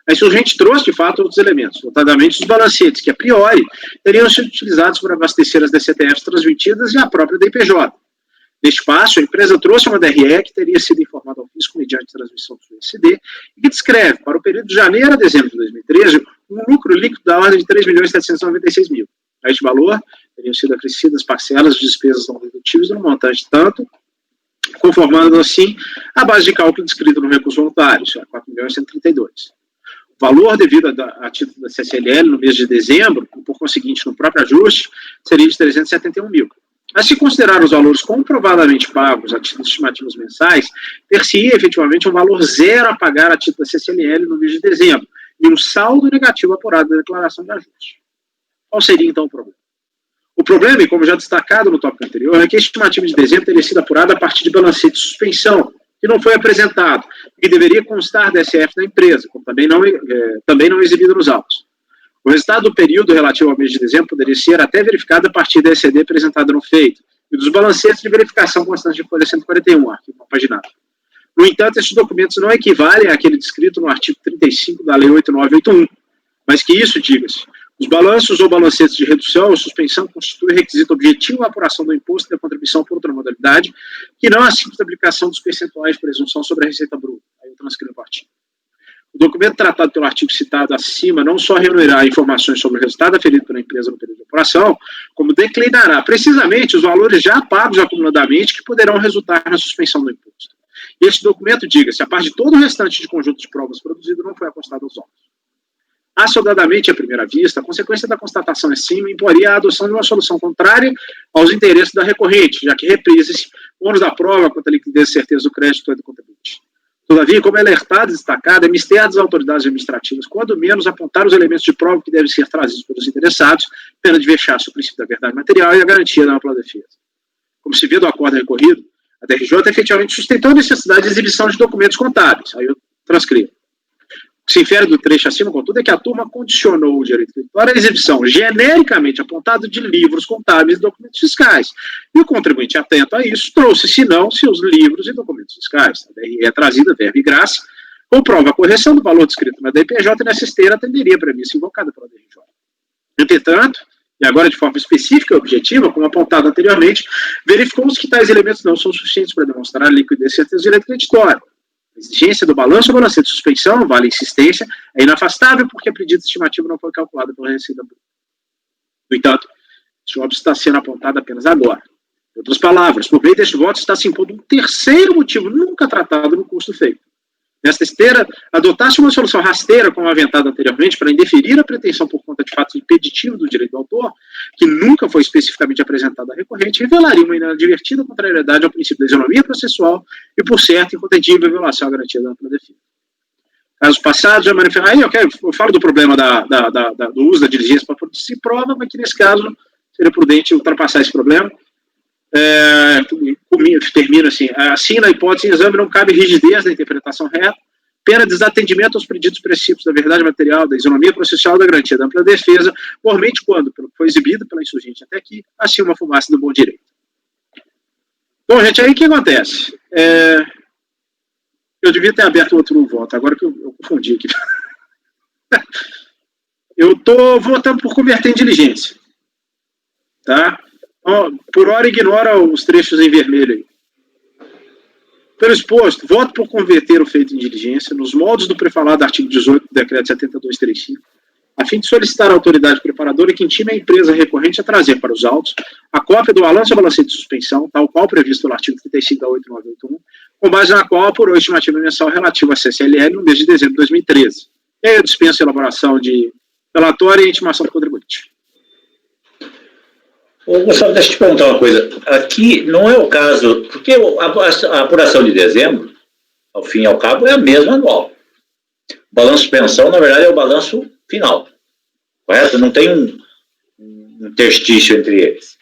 a insurgente trouxe, de fato, outros elementos, notadamente os balancetes, que, a priori, teriam sido utilizados para abastecer as DCTFs transmitidas e a própria DIPJ. Neste passo, a empresa trouxe uma DRE que teria sido informada ao fisco mediante transmissão do SD e que descreve, para o período de janeiro a dezembro de 2013, um lucro líquido da ordem de 3.796.000. A este valor, teriam sido acrescidas parcelas de despesas não dedutíveis no montante tanto conformando assim a base de cálculo descrita no recurso voluntário, isso é 4.132. O valor devido a título da CCLL no mês de dezembro, e por conseguinte no próprio ajuste, seria de 371 mil. Mas se considerar os valores comprovadamente pagos a títulos estimativos mensais, ter-se-ia efetivamente um valor zero a pagar a título da CCLL no mês de dezembro, e um saldo negativo apurado da declaração de ajuste. Qual seria então o problema? O problema, e como já destacado no tópico anterior, é que a estimativa de dezembro teria sido apurada a partir de balancete de suspensão, que não foi apresentado, e que deveria constar da SF da empresa, como também não exibido nos autos. O resultado do período relativo ao mês de dezembro poderia ser até verificado a partir da ECD apresentada no feito, e dos balancetes de verificação constantes de folha 141, arquivo compaginado. No entanto, esses documentos não equivalem àquele descrito no artigo 35 da Lei 8981, mas que isso, diga-se, os balanços ou balancetes de redução ou suspensão constituem requisito objetivo à apuração do imposto e da contribuição por outra modalidade, que não a simples aplicação dos percentuais de presunção sobre a receita bruta. Aí eu transcrevo o artigo. O documento tratado pelo artigo citado acima não só reunirá informações sobre o resultado aferido pela empresa no período de apuração, como declinará precisamente os valores já pagos acumuladamente que poderão resultar na suspensão do imposto. E este documento, diga-se, a parte de todo o restante de conjunto de provas produzido, não foi acostado aos autos. Assodadamente, à primeira vista, a consequência da constatação acima imporia a adoção de uma solução contrária aos interesses da recorrente, já que reprisa-se o ônus da prova quanto à liquidez e certeza do crédito e do contribuinte. Todavia, como é alertado e destacado, é mistério das autoridades administrativas, quando menos, apontar os elementos de prova que devem ser trazidos pelos interessados, pena de vexar-se o princípio da verdade material e a garantia da ampla defesa. Como se vê do acordo recorrido, a DRJ efetivamente sustentou a necessidade de exibição de documentos contábeis. Aí eu transcrevo. O que se infere do trecho acima, contudo, é que a turma condicionou o direito creditório à exibição genericamente apontada de livros contábeis e documentos fiscais. E o contribuinte, atento a isso, trouxe, se não, seus livros e documentos fiscais. A DRE é trazida, verba e graça, comprova a correção do valor descrito na DPJ e nessa esteira atenderia a premissa invocada pela DRJ. Entretanto, e agora de forma específica e objetiva, como apontado anteriormente, verificou-se que tais elementos não são suficientes para demonstrar a liquidez e certeza do direito creditório. A exigência do balanço ou balancete de suspensão, vale a insistência, é inafastável porque a pedida estimativa não foi calculada pela Receita Bruta. No entanto, este óbvio está sendo apontado apenas agora. Em outras palavras, por meio deste voto está se impondo um terceiro motivo nunca tratado no curso feito. Nesta esteira, adotar-se uma solução rasteira, como aventada anteriormente, para indeferir a pretensão por conta de fato impeditivo do direito do autor, que nunca foi especificamente apresentada à recorrente, revelaria uma inadvertida contrariedade ao princípio da isonomia processual e, por certo, incontendível violação à garantia da ampla defesa. Casos passados, já manifestaram. Aí eu falo do problema do uso da diligência para produzir prova, mas que nesse caso seria prudente ultrapassar esse problema. Termino assim. Assim, na hipótese em exame, não cabe rigidez na interpretação reta, pena desatendimento aos pedidos princípios da verdade material, da isonomia processual, da garantia da ampla defesa, mormente quando, pelo que foi exibido pela insurgente até aqui, assim uma fumaça do bom direito. Bom, gente, aí o que acontece? Eu devia ter aberto outro voto, agora que eu confundi aqui. Eu estou votando por converter em diligência. Tá? Por hora, ignora os trechos em vermelho aí. Pelo exposto, voto por converter o feito em diligência nos moldes do prefalado artigo 18 do decreto 7235, a fim de solicitar à autoridade preparadora que intime a empresa recorrente a trazer para os autos a cópia do balanço ou balancete de suspensão, tal qual previsto no artigo 35 da 8981, com base na qual apurou a estimativa mensal relativa à CCLL no mês de dezembro de 2013. E aí eu dispenso a elaboração de relatório e intimação do contribuinte. Ô, Gustavo, deixa eu te perguntar uma coisa. Aqui não é o caso, porque a apuração de dezembro, ao fim e ao cabo, é a mesma anual. O balanço de pensão, na verdade, é o balanço final. Correto? Não tem um interstício entre eles.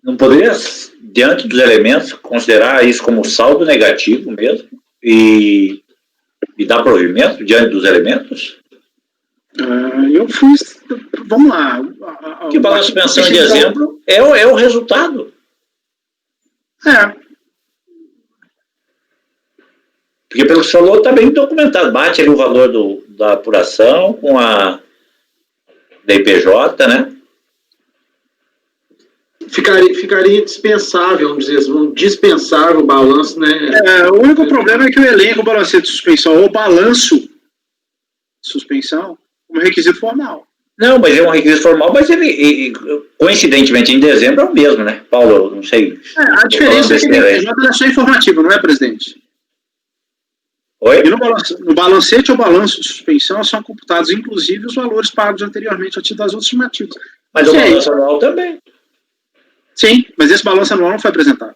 Não poderia, diante dos elementos, considerar isso como saldo negativo mesmo e dar provimento diante dos elementos? Eu fiz. Vamos lá. Que o balanço de pensão de dezembro é o resultado. Porque, pelo que você falou, está bem documentado. Bate ali o valor da apuração com a da IPJ, né? Ficaria dispensável, vamos dizer assim, dispensável o balanço, né? O único problema é que o elenco, o balancete de suspensão ou balanço de suspensão como requisito formal. Não, mas é um requisito formal, mas ele, coincidentemente, em dezembro é o mesmo, né? Paulo, não sei. A diferença é que o RPJ é só informativo, não é, presidente? Oi? E no balancete ou balanço de suspensão são computados, inclusive, os valores pagos anteriormente a título das outras estimativas. Mas o balanço anual também. Sim, mas esse balanço anual não foi apresentado.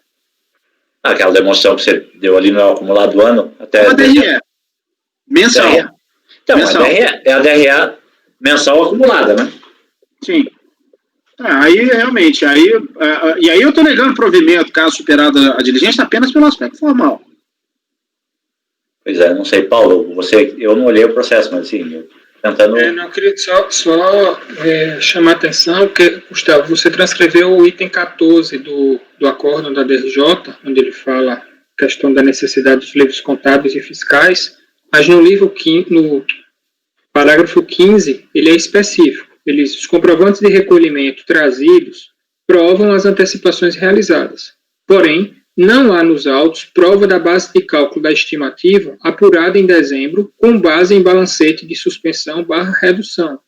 Aquela demonstração que você deu ali no acumulado do ano até. A DRE. Mensal. DRE. Então, mensal. É a DRE mensal acumulada, né? Sim. Aí, realmente, e aí eu estou negando provimento, caso superada a diligência, apenas pelo aspecto formal. Pois é, não sei, Paulo, eu não olhei o processo, mas assim, tentando... Não, queria só chamar a atenção, que, Gustavo, você transcreveu o item 14 do acórdão da DRJ, onde ele fala a questão da necessidade dos livros contábeis e fiscais, mas no no parágrafo 15, ele é específico. Os comprovantes de recolhimento trazidos provam as antecipações realizadas. Porém, não há nos autos prova da base de cálculo da estimativa apurada em dezembro com base em balancete de suspensão/redução,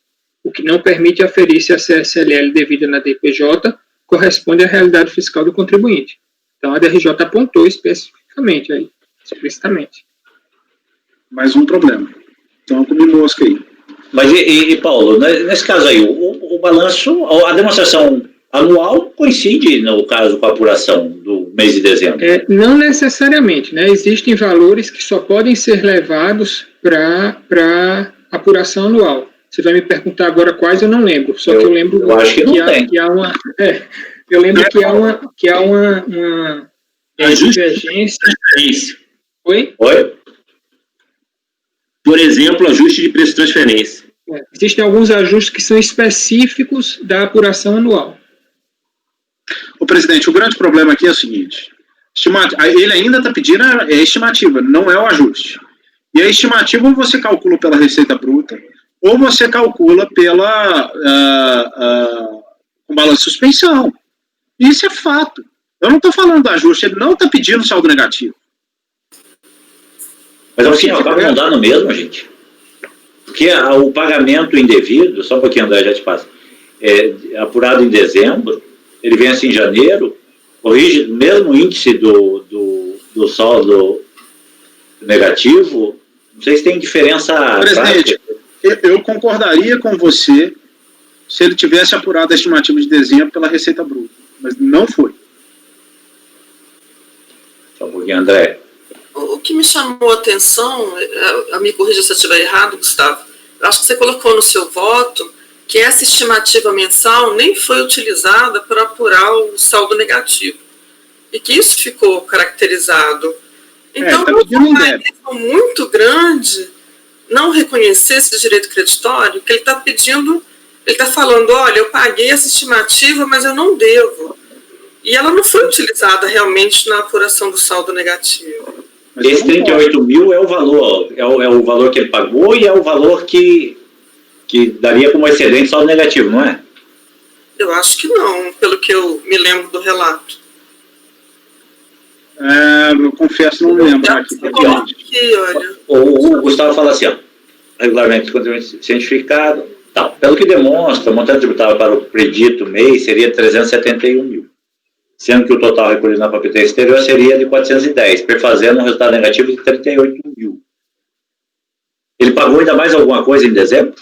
o que não permite aferir se a CSLL devida na DPJ corresponde à realidade fiscal do contribuinte. Então, a DRJ apontou especificamente, aí, explicitamente. Mais um problema. Então, eu comi mosca aí. Mas, Paulo, nesse caso aí, o balanço, a demonstração anual coincide, no caso, com a apuração do mês de dezembro? Não necessariamente, né? Existem valores que só podem ser levados para apuração anual. Você vai me perguntar agora quais, eu não lembro. Só que eu lembro eu acho que não tem. Que há uma... eu lembro que há uma divergência. Oi? Por exemplo, ajuste de preço de transferência. Existem alguns ajustes que são específicos da apuração anual. Ô, presidente, o grande problema aqui é o seguinte, ele ainda está pedindo a estimativa, não é o ajuste. E a estimativa ou você calcula pela receita bruta, ou você calcula com balanço de suspensão. Isso é fato. Eu não estou falando do ajuste, ele não está pedindo saldo negativo. Mas ao fim e ao cabo não dá no mesmo, gente. Porque o pagamento indevido, só um pouquinho, André, já te passo, apurado em dezembro, ele vence em janeiro, corrige o mesmo índice do saldo negativo, não sei se tem diferença. Presidente, eu concordaria com você se ele tivesse apurado a estimativa de dezembro pela receita bruta, mas não foi. Só um pouquinho, André. O que me chamou a atenção, me corrija se eu estiver errado, Gustavo, eu acho que você colocou no seu voto que essa estimativa mensal nem foi utilizada para apurar o saldo negativo. E que isso ficou caracterizado. Então, é um organismo muito grande não reconhecer esse direito creditório, que ele está pedindo, ele está falando, olha, eu paguei essa estimativa, mas eu não devo. E ela não foi utilizada realmente na apuração do saldo negativo. Esse 38 mil é o valor, é o valor que ele pagou e é o valor que daria como excedente saldo negativo, não é? Eu acho que não, pelo que eu me lembro do relato. Eu confesso, não me lembro. O Gustavo fala assim, ó, regulamento de contribuinte cientificado, tal. Pelo que demonstra, o montante tributável para o predito mês seria 371 mil. Sendo que o total recolhido na propriedade exterior seria de 410, perfazendo um resultado negativo de 38 mil. Ele pagou ainda mais alguma coisa em dezembro?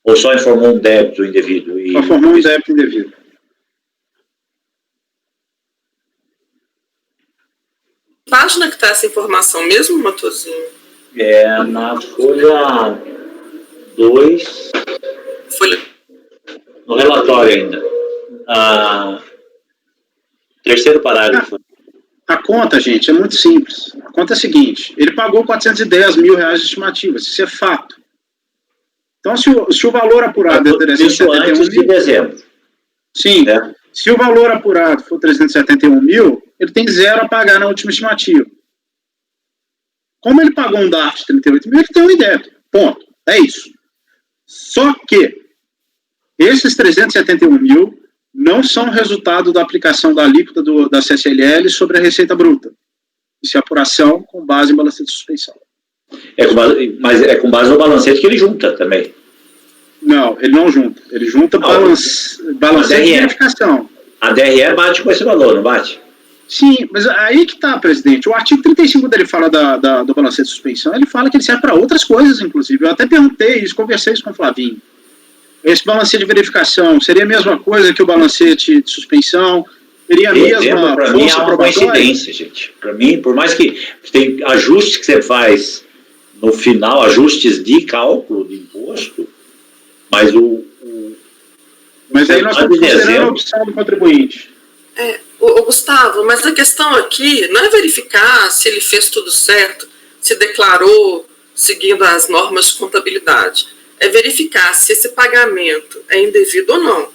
Ou só informou um débito indevido? Só informou um débito indevido. Página que está essa informação mesmo, Matosinho? É na folha 2. No relatório ainda. Terceiro parágrafo. A conta, gente, é muito simples. A conta é a seguinte, ele pagou 410 mil reais de estimativa, isso é fato. Então, se o valor apurado é 371 mil... de dezembro. Sim, se o valor apurado for 371 mil, ele tem zero a pagar na última estimativa. Como ele pagou um DARF de 38 mil, ele tem um débito. Ponto. É isso. Só que esses 371 mil não são resultado da aplicação da alíquota da CSLL sobre a receita bruta. Isso é apuração com base em balancete de suspensão. Mas é com base no balancete que ele junta também. Não, ele não junta. Ele junta balanceio de verificação. A DRE bate com esse valor, não bate? Sim, mas aí que está, presidente. O artigo 35, quando ele fala do balanceio de suspensão, ele fala que ele serve para outras coisas, inclusive. Eu até perguntei isso, conversei isso com o Flavinho. Esse balanceio de verificação seria a mesma coisa que o balancete de suspensão? Seria a mesma para mim, há uma coincidência, gente. Para mim, por mais que tem ajustes que você faz no final, ajustes de cálculo de imposto, mas Mas aí nós estamos considerando a opção do contribuinte. Gustavo, mas a questão aqui não é verificar se ele fez tudo certo, se declarou seguindo as normas de contabilidade. É verificar se esse pagamento é indevido ou não.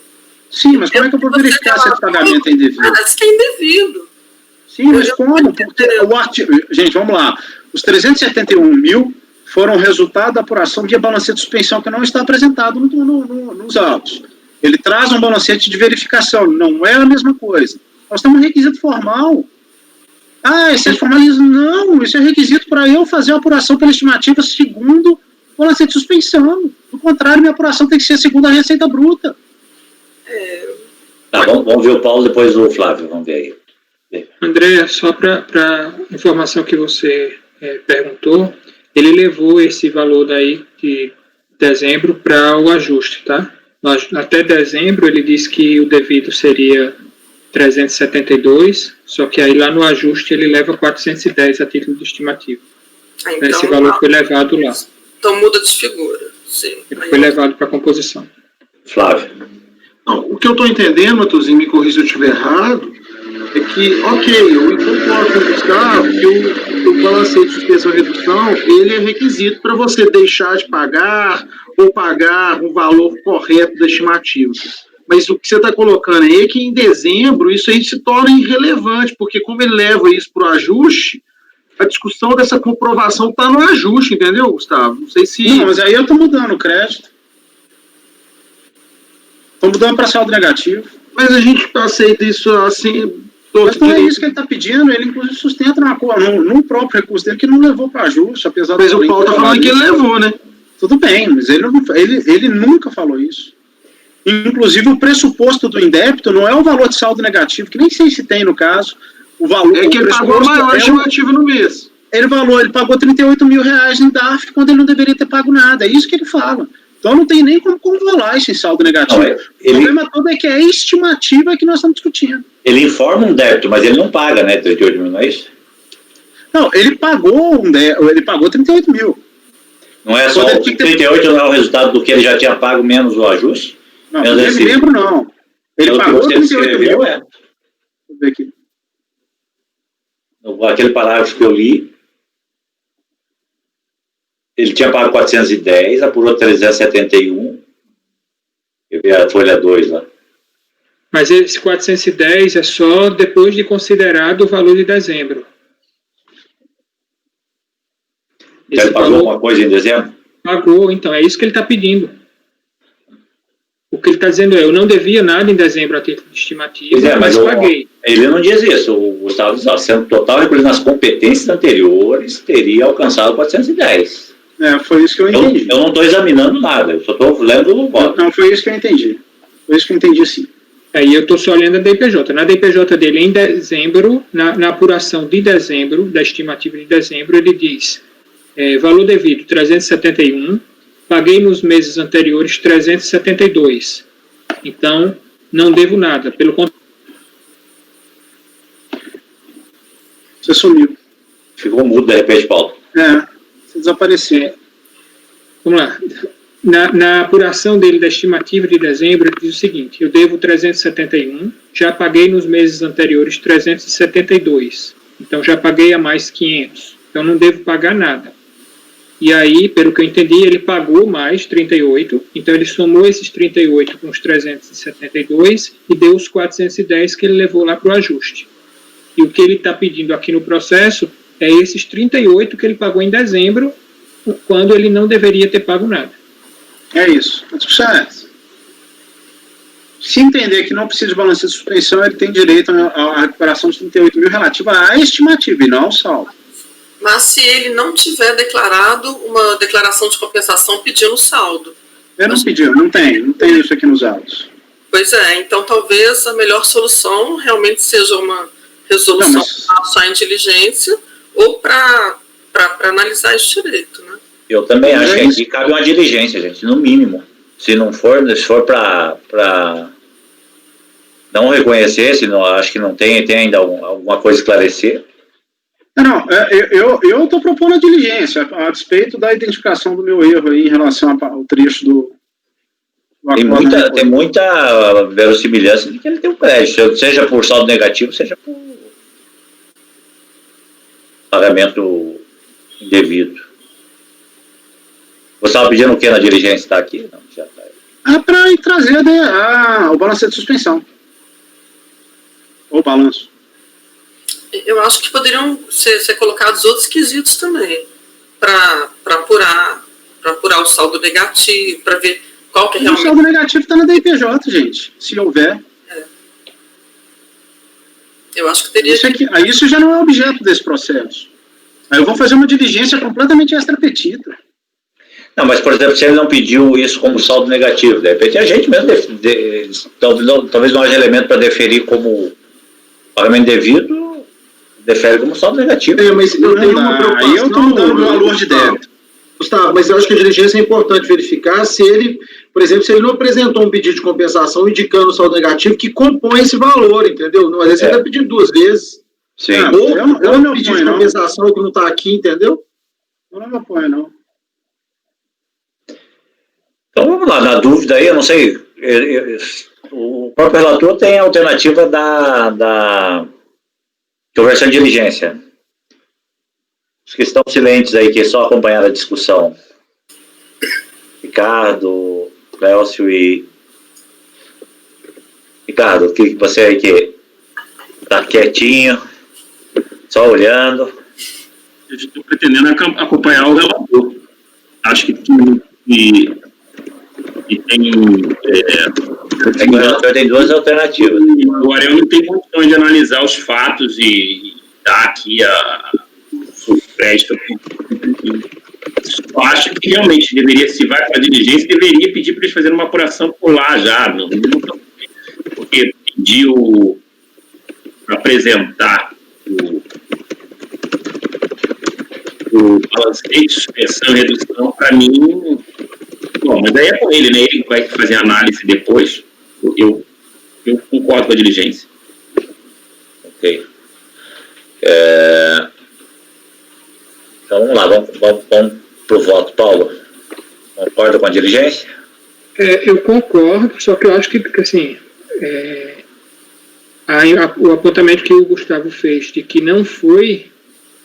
Sim, mas como é que eu vou verificar se esse pagamento é indevido? Parece que é indevido. Sim, mas como? Porque o artigo... Gente, vamos lá. Os 371 mil foram resultado da apuração de balanceio de suspensão que não está apresentado nos autos. Ele traz um balancete de verificação, não é a mesma coisa. Nós temos um requisito formal. Esse formalismo, não, isso é requisito para eu fazer a apuração pela estimativa segundo o balancete de suspensão. Do contrário, minha apuração tem que ser segundo a receita bruta. Tá, vamos ver o Paulo, depois o Flávio, vamos ver aí. André, só para informação que você perguntou, ele levou esse valor daí de dezembro para o ajuste, tá? Até dezembro ele disse que o devido seria 372, só que aí lá no ajuste ele leva 410 a título de estimativa. Então, esse valor foi levado lá. Então muda de figura, sim. Ele foi levado para a composição. Flávio. Não, o que eu estou entendendo, Matuzinho, me corrija se eu estiver errado, é que, ok, eu concordo com o Gustavo que o balanceio de suspensão e redução, ele é requisito para você deixar de pagar ou pagar um valor correto da estimativa. Mas o que você está colocando aí é que em dezembro isso aí se torna irrelevante, porque como ele leva isso para o ajuste, a discussão dessa comprovação está no ajuste, entendeu, Gustavo? Não sei se... Não, mas aí eu estou mudando o crédito. Estou mudando para saldo negativo. Mas a gente aceita isso assim... Mas não é isso que ele está pedindo, ele inclusive sustenta no próprio recurso dele que não levou para ajuste, apesar Mas o Paulo está falando que ele levou, né? Tudo bem, mas ele nunca falou isso. Inclusive o pressuposto do indébito não é o valor de saldo negativo, que nem sei se tem no caso. O valor é que ele pagou a maior estimativa no mês. Ele pagou 38 mil reais em DARF quando ele não deveria ter pago nada, é isso que ele fala. Então não tem nem como controlar esse saldo negativo. Não, o problema todo é que é a estimativa que nós estamos discutindo. Ele informa um débito, mas ele não paga, né? 38 mil, não é isso? Não, ele pagou 38 mil. Não é só o 38 não é o resultado do que ele já tinha pago menos o ajuste? Não, eu me lembro não. Ele pagou 38 mil. Deixa eu ver aqui. Aquele parágrafo que eu li, ele tinha pago 410, apurou 371. Eu vi a folha 2 lá. Mas esse 410 é só depois de considerado o valor de dezembro. Ele pagou alguma coisa em dezembro? Pagou, então, é isso que ele está pedindo. O que ele está dizendo é, eu não devia nada em dezembro a título de estimativa, mas paguei. Ele não diz isso, o Gustavo diz, sendo total recolhido nas competências anteriores, teria alcançado 410. Foi isso que eu entendi. Eu não estou examinando nada, eu só estou lendo o voto. Não, foi isso que eu entendi. Foi isso que eu entendi, sim. Aí eu estou só olhando a DPJ. Na DPJ dele, em dezembro, na apuração de dezembro, da estimativa de dezembro, ele diz, valor devido 371, paguei nos meses anteriores 372. Então, não devo nada. Pelo contrário. Você sumiu. Ficou mudo de repente, Paulo. Você desapareceu. Vamos lá. Na apuração dele da estimativa de dezembro, ele diz o seguinte, eu devo 371, já paguei nos meses anteriores 372. Então, já paguei a mais 500. Então, não devo pagar nada. E aí, pelo que eu entendi, ele pagou mais 38, então ele somou esses 38 com os 372 e deu os 410 que ele levou lá para o ajuste. E o que ele está pedindo aqui no processo é esses 38 que ele pagou em dezembro, quando ele não deveria ter pago nada. É isso. A discussão é essa. Se entender que não precisa de balanço de suspensão, ele tem direito à recuperação de 38 mil relativa à estimativa e não ao saldo. Mas se ele não tiver declarado uma declaração de compensação pedindo saldo. Eu não pedi, não tem isso aqui nos autos. Pois é, então talvez a melhor solução realmente seja uma resolução só em diligência ou para analisar isso direito, né? Eu também acho que aqui cabe uma diligência, gente, no mínimo. Se for para não reconhecer, se não, acho que não tem ainda alguma coisa a esclarecer. Não, eu estou propondo a diligência, a despeito da identificação do meu erro aí em relação ao trecho do tem muita verossimilhança de que ele tem um crédito, seja por saldo negativo, seja por pagamento indevido. Você estava pedindo o que na diligência? Está aqui? Não, já está. Para trazer o balanço de suspensão. Ou balanço. Eu acho que poderiam ser colocados outros quesitos também, para apurar o saldo negativo, para ver qual que é realmente... O saldo negativo está na DIPJ, gente, se houver. Eu acho que teria... Isso já não é objeto desse processo. Aí eu vou fazer uma diligência completamente extrapetita. Não, mas, por exemplo, se ele não pediu isso como saldo negativo, de repente a gente mesmo, talvez não haja elemento para deferir como pagamento devido, defere como saldo negativo. Mas eu tenho uma preocupação. Aí eu estou mudando o valor de débito. Gustavo, mas eu acho que a diligência é importante verificar se ele, por exemplo, se ele não apresentou um pedido de compensação indicando o saldo negativo que compõe esse valor, entendeu? Às vezes ele vai pedir 2 vezes. Sim. Ou um pedido de compensação que não está aqui, entendeu? Eu não me apoio, não. Então vamos lá, na dúvida aí, eu não sei, o próprio relator tem a alternativa da conversão de diligência. Os que estão silentes aí, que só acompanharam a discussão. Ricardo, Clécio e... Ricardo, que você aí que está quietinho, só olhando. Eu estou pretendendo acompanhar o relator. Acho que tem... O relator tem 2 alternativas. Agora, eu não tenho condições de analisar os fatos e dar aqui o crédito. Eu acho que realmente deveria, se vai para a diligência, deveria pedir para eles fazerem uma apuração por lá já. Porque pediu para apresentar o balancete, suspensão e redução, para mim... Bom, mas daí é com ele, né? Ele vai fazer a análise depois. Eu concordo com a diligência. Ok. Então vamos lá, vamos para o voto. Paulo, concorda com a diligência? Eu concordo, só que eu acho que assim, o apontamento que o Gustavo fez de que não foi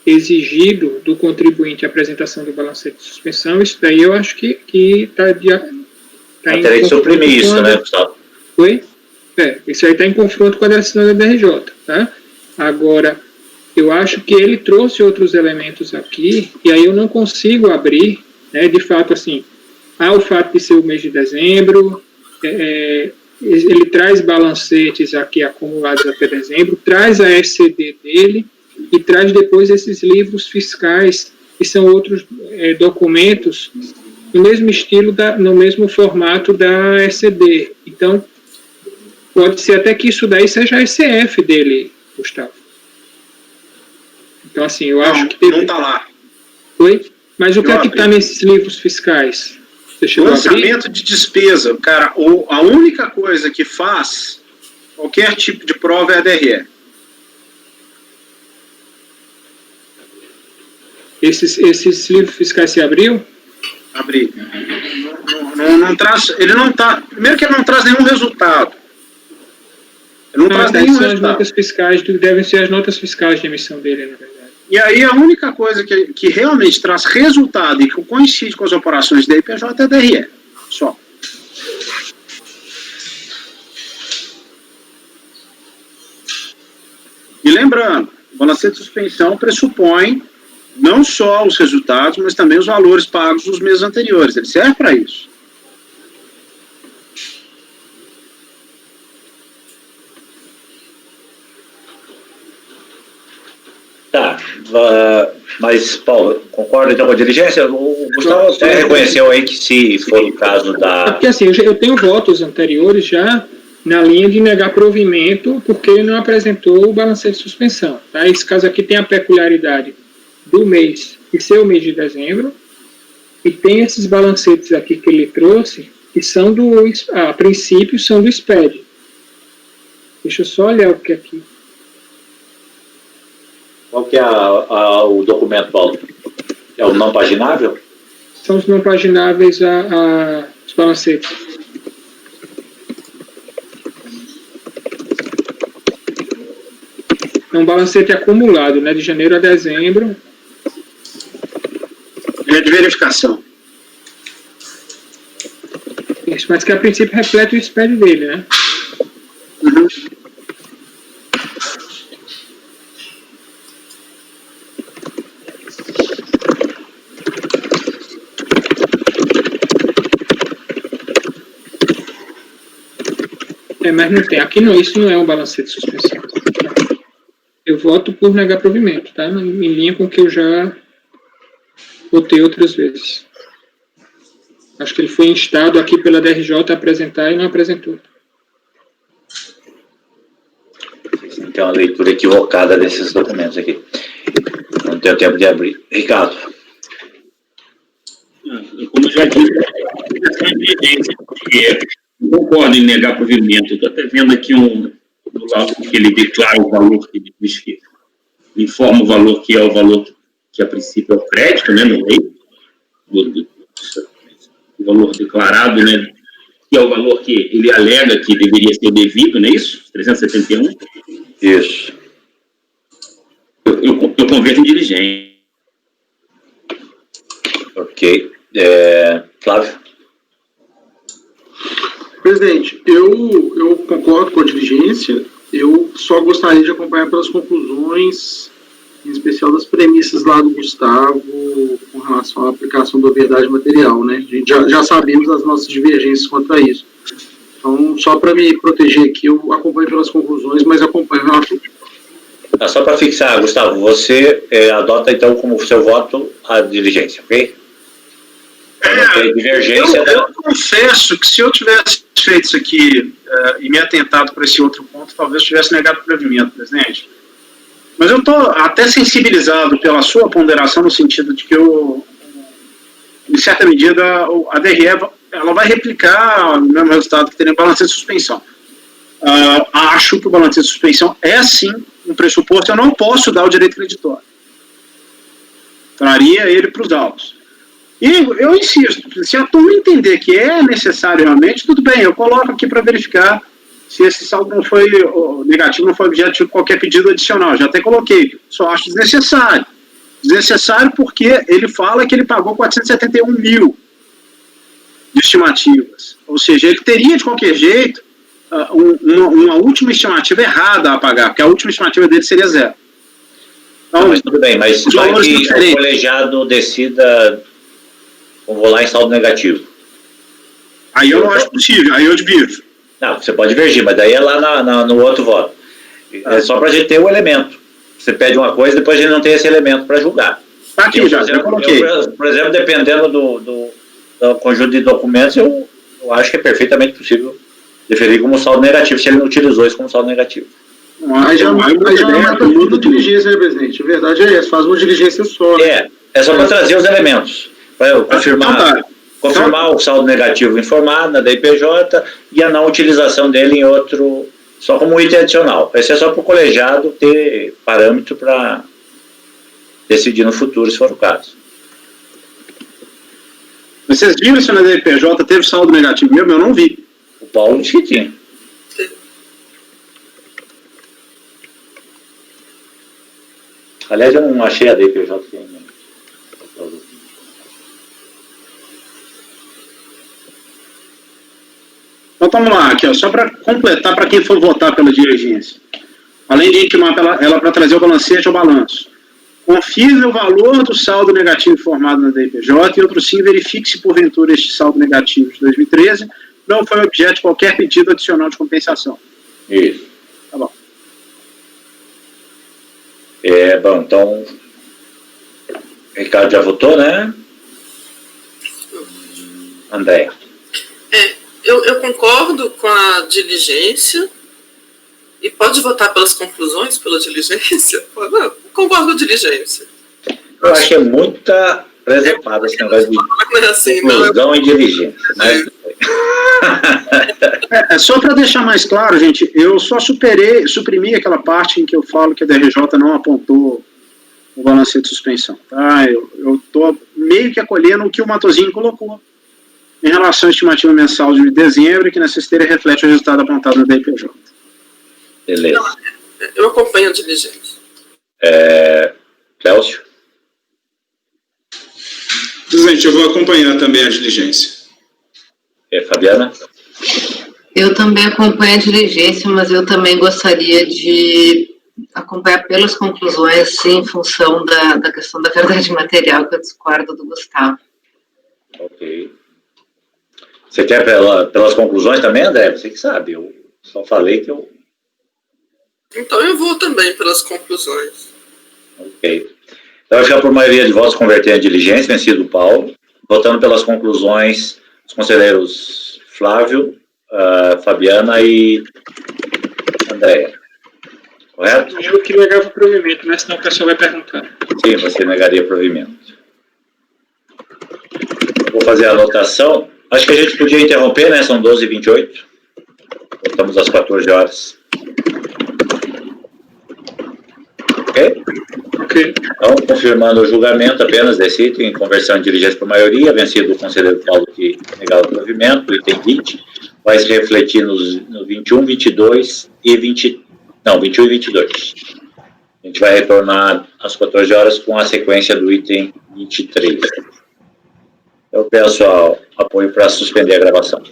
exigido do contribuinte a apresentação do balancete de suspensão, isso daí eu acho que está teria que suprimir isso, né, Gustavo? Oi? Isso aí está em confronto com a decisão da DRJ, tá? Agora, eu acho que ele trouxe outros elementos aqui, e aí eu não consigo abrir, né, de fato, assim, o fato de ser o mês de dezembro, ele traz balancetes aqui acumulados até dezembro, traz a SCD dele, e traz depois esses livros fiscais, que são outros documentos no mesmo estilo, no mesmo formato da SCD. Então, pode ser até que isso daí seja a ECF dele, Gustavo. Então, assim, eu acho que... Não está lá. Oi? Mas o que é que está nesses livros fiscais? Lançamento de despesa. Cara, a única coisa que faz qualquer tipo de prova é a DRE. Esses livros fiscais se abriu? Abri. Não traz, ele não tá. Primeiro que ele não traz nenhum resultado. Ele não traz nenhum resultado. As notas fiscais, devem ser as notas fiscais de emissão dele, na verdade. E aí a única coisa que realmente traz resultado e que coincide com as operações da IPJ é a DRE. Só. E lembrando, o balancete de suspensão pressupõe não só os resultados, mas também os valores pagos nos meses anteriores. Ele serve para isso. Tá. Mas, Paulo, concorda então com a diligência? O Gustavo até reconheceu aí que se for o caso da... Porque assim, eu tenho votos anteriores já na linha de negar provimento porque ele não apresentou o balancete de suspensão. Tá? Esse caso aqui tem a peculiaridade do mês, de ser o mês de dezembro, e tem esses balancetes aqui que ele trouxe, que são a princípio, são do SPED. Deixa eu só olhar o que é aqui. Qual que é o documento, Paulo? É o não paginável? São os não pagináveis os balancetes. É um balancete acumulado, né, de janeiro a dezembro. É de verificação. Isso, mas que a princípio reflete o SPED dele, né? Uhum. Mas não tem. Aqui não, isso não é um balancete de suspensão. Eu voto por negar provimento, tá? Em linha com o que eu já votei outras vezes. Acho que ele foi instado aqui pela DRJ a apresentar e não apresentou. Tem uma leitura equivocada desses documentos aqui. Não tenho tempo de abrir. Ricardo. Como eu já disse, a diligência, porque eu concordo em negar provimento. Estou até vendo aqui no lado que ele declara o valor que ele diz que informa o valor que é o valor que a princípio é o crédito, né, no lei, o valor declarado, né, que é o valor que ele alega que deveria ser devido, não é isso? 371? Isso. Eu converto em diligência. Ok. Flávio? Presidente, eu concordo com a diligência, eu só gostaria de acompanhar pelas conclusões, em especial das premissas lá do Gustavo, com relação à aplicação da verdade material, né? A gente já sabemos as nossas divergências quanto a isso. Então, só para me proteger aqui, eu acompanho pelas conclusões, mas acompanho relativamente. Só para fixar, Gustavo, você adota então como seu voto a diligência, ok? Divergência eu confesso que se eu tivesse feito isso aqui e me atentado para esse outro ponto, talvez eu tivesse negado o provimento, presidente. Mas eu estou até sensibilizado pela sua ponderação no sentido de que em certa medida, a DRE ela vai replicar o mesmo resultado que teria no balancete de suspensão. Acho que o balancete de suspensão é sim um pressuposto, eu não posso dar o direito creditório. Traria ele para os autos. E eu insisto, se a turma entender que é necessário realmente, tudo bem, eu coloco aqui para verificar se esse saldo não foi negativo, não foi objeto de qualquer pedido adicional. Já até coloquei, só acho desnecessário. Desnecessário porque ele fala que ele pagou 471 mil de estimativas. Ou seja, ele teria de qualquer jeito uma última estimativa errada a pagar, porque a última estimativa dele seria zero. Então, mas tudo bem, mas vai que o colegiado decida... vou lá em saldo negativo. Aí eu não acho possível, aí eu diverjo. Não, você pode divergir, mas daí é lá no outro voto. É só para a gente ter o elemento. Você pede uma coisa, depois a gente não tem esse elemento para julgar. Aqui eu já coloquei. Por exemplo, dependendo do conjunto de documentos, eu acho que é perfeitamente possível deferir como saldo negativo, se ele não utilizou isso como saldo negativo. Aí já mata tudo a diligência, né, presidente? A verdade é essa, faz uma diligência só. Né? É só para trazer os elementos. Para confirmar o saldo negativo informado na DIPJ e a não utilização dele em outro, só como item adicional. Esse é só para o colegiado ter parâmetro para decidir no futuro, se for o caso. Vocês viram se na DIPJ teve saldo negativo mesmo? Eu não vi. O Paulo disse que tinha. Aliás, eu não achei a DIPJ ainda. Então vamos lá, aqui, ó, só para completar para quem for votar pela diligência. Além de intimar ela para trazer o balancete ao balanço. Confirme o valor do saldo negativo informado na DIPJ e outro sim, verifique se porventura este saldo negativo de 2013 não foi objeto de qualquer pedido adicional de compensação. Isso. Tá bom. Bom, então Ricardo já votou, né? Andréia. Eu concordo com a diligência e pode votar pelas conclusões, pela diligência? Não, concordo com a diligência. Eu acho que é muita preservada esse negócio de conclusão e diligência, né? Só para deixar mais claro, gente, eu só suprimi aquela parte em que eu falo que a DRJ não apontou o balancete de suspensão, tá? Eu estou meio que acolhendo o que o Matosinho colocou em relação à estimativa mensal de dezembro, que nessa esteira reflete o resultado apontado no DPJ. Beleza. Eu acompanho a diligência. Célcio? Presidente, eu vou acompanhar também a diligência. Fabiana? Eu também acompanho a diligência, mas eu também gostaria de acompanhar pelas conclusões, sim, em função da questão da verdade material, que eu discordo do Gustavo. Ok. Você quer pelas conclusões também, André? Você que sabe, eu só falei que eu... Então eu vou também pelas conclusões. Ok. Então vai ficar por maioria de votos converter a diligência, vencido o Paulo, votando pelas conclusões os conselheiros Flávio, Fabiana e Andréia. Correto? Eu que negava o provimento, né? Senão o pessoal vai perguntar. Sim, você negaria provimento. Vou fazer a anotação. Acho que a gente podia interromper, né? São 12h28. Voltamos às 14 horas. Ok? Ok. Então, confirmando o julgamento apenas desse item, conversão de diligência por maioria, vencido o conselheiro Paulo que negava o provimento, item 20, vai se refletir no 21, 22 e 21 e 22. A gente vai retornar às 14 horas com a sequência do item 23. Eu peço apoio para suspender a gravação.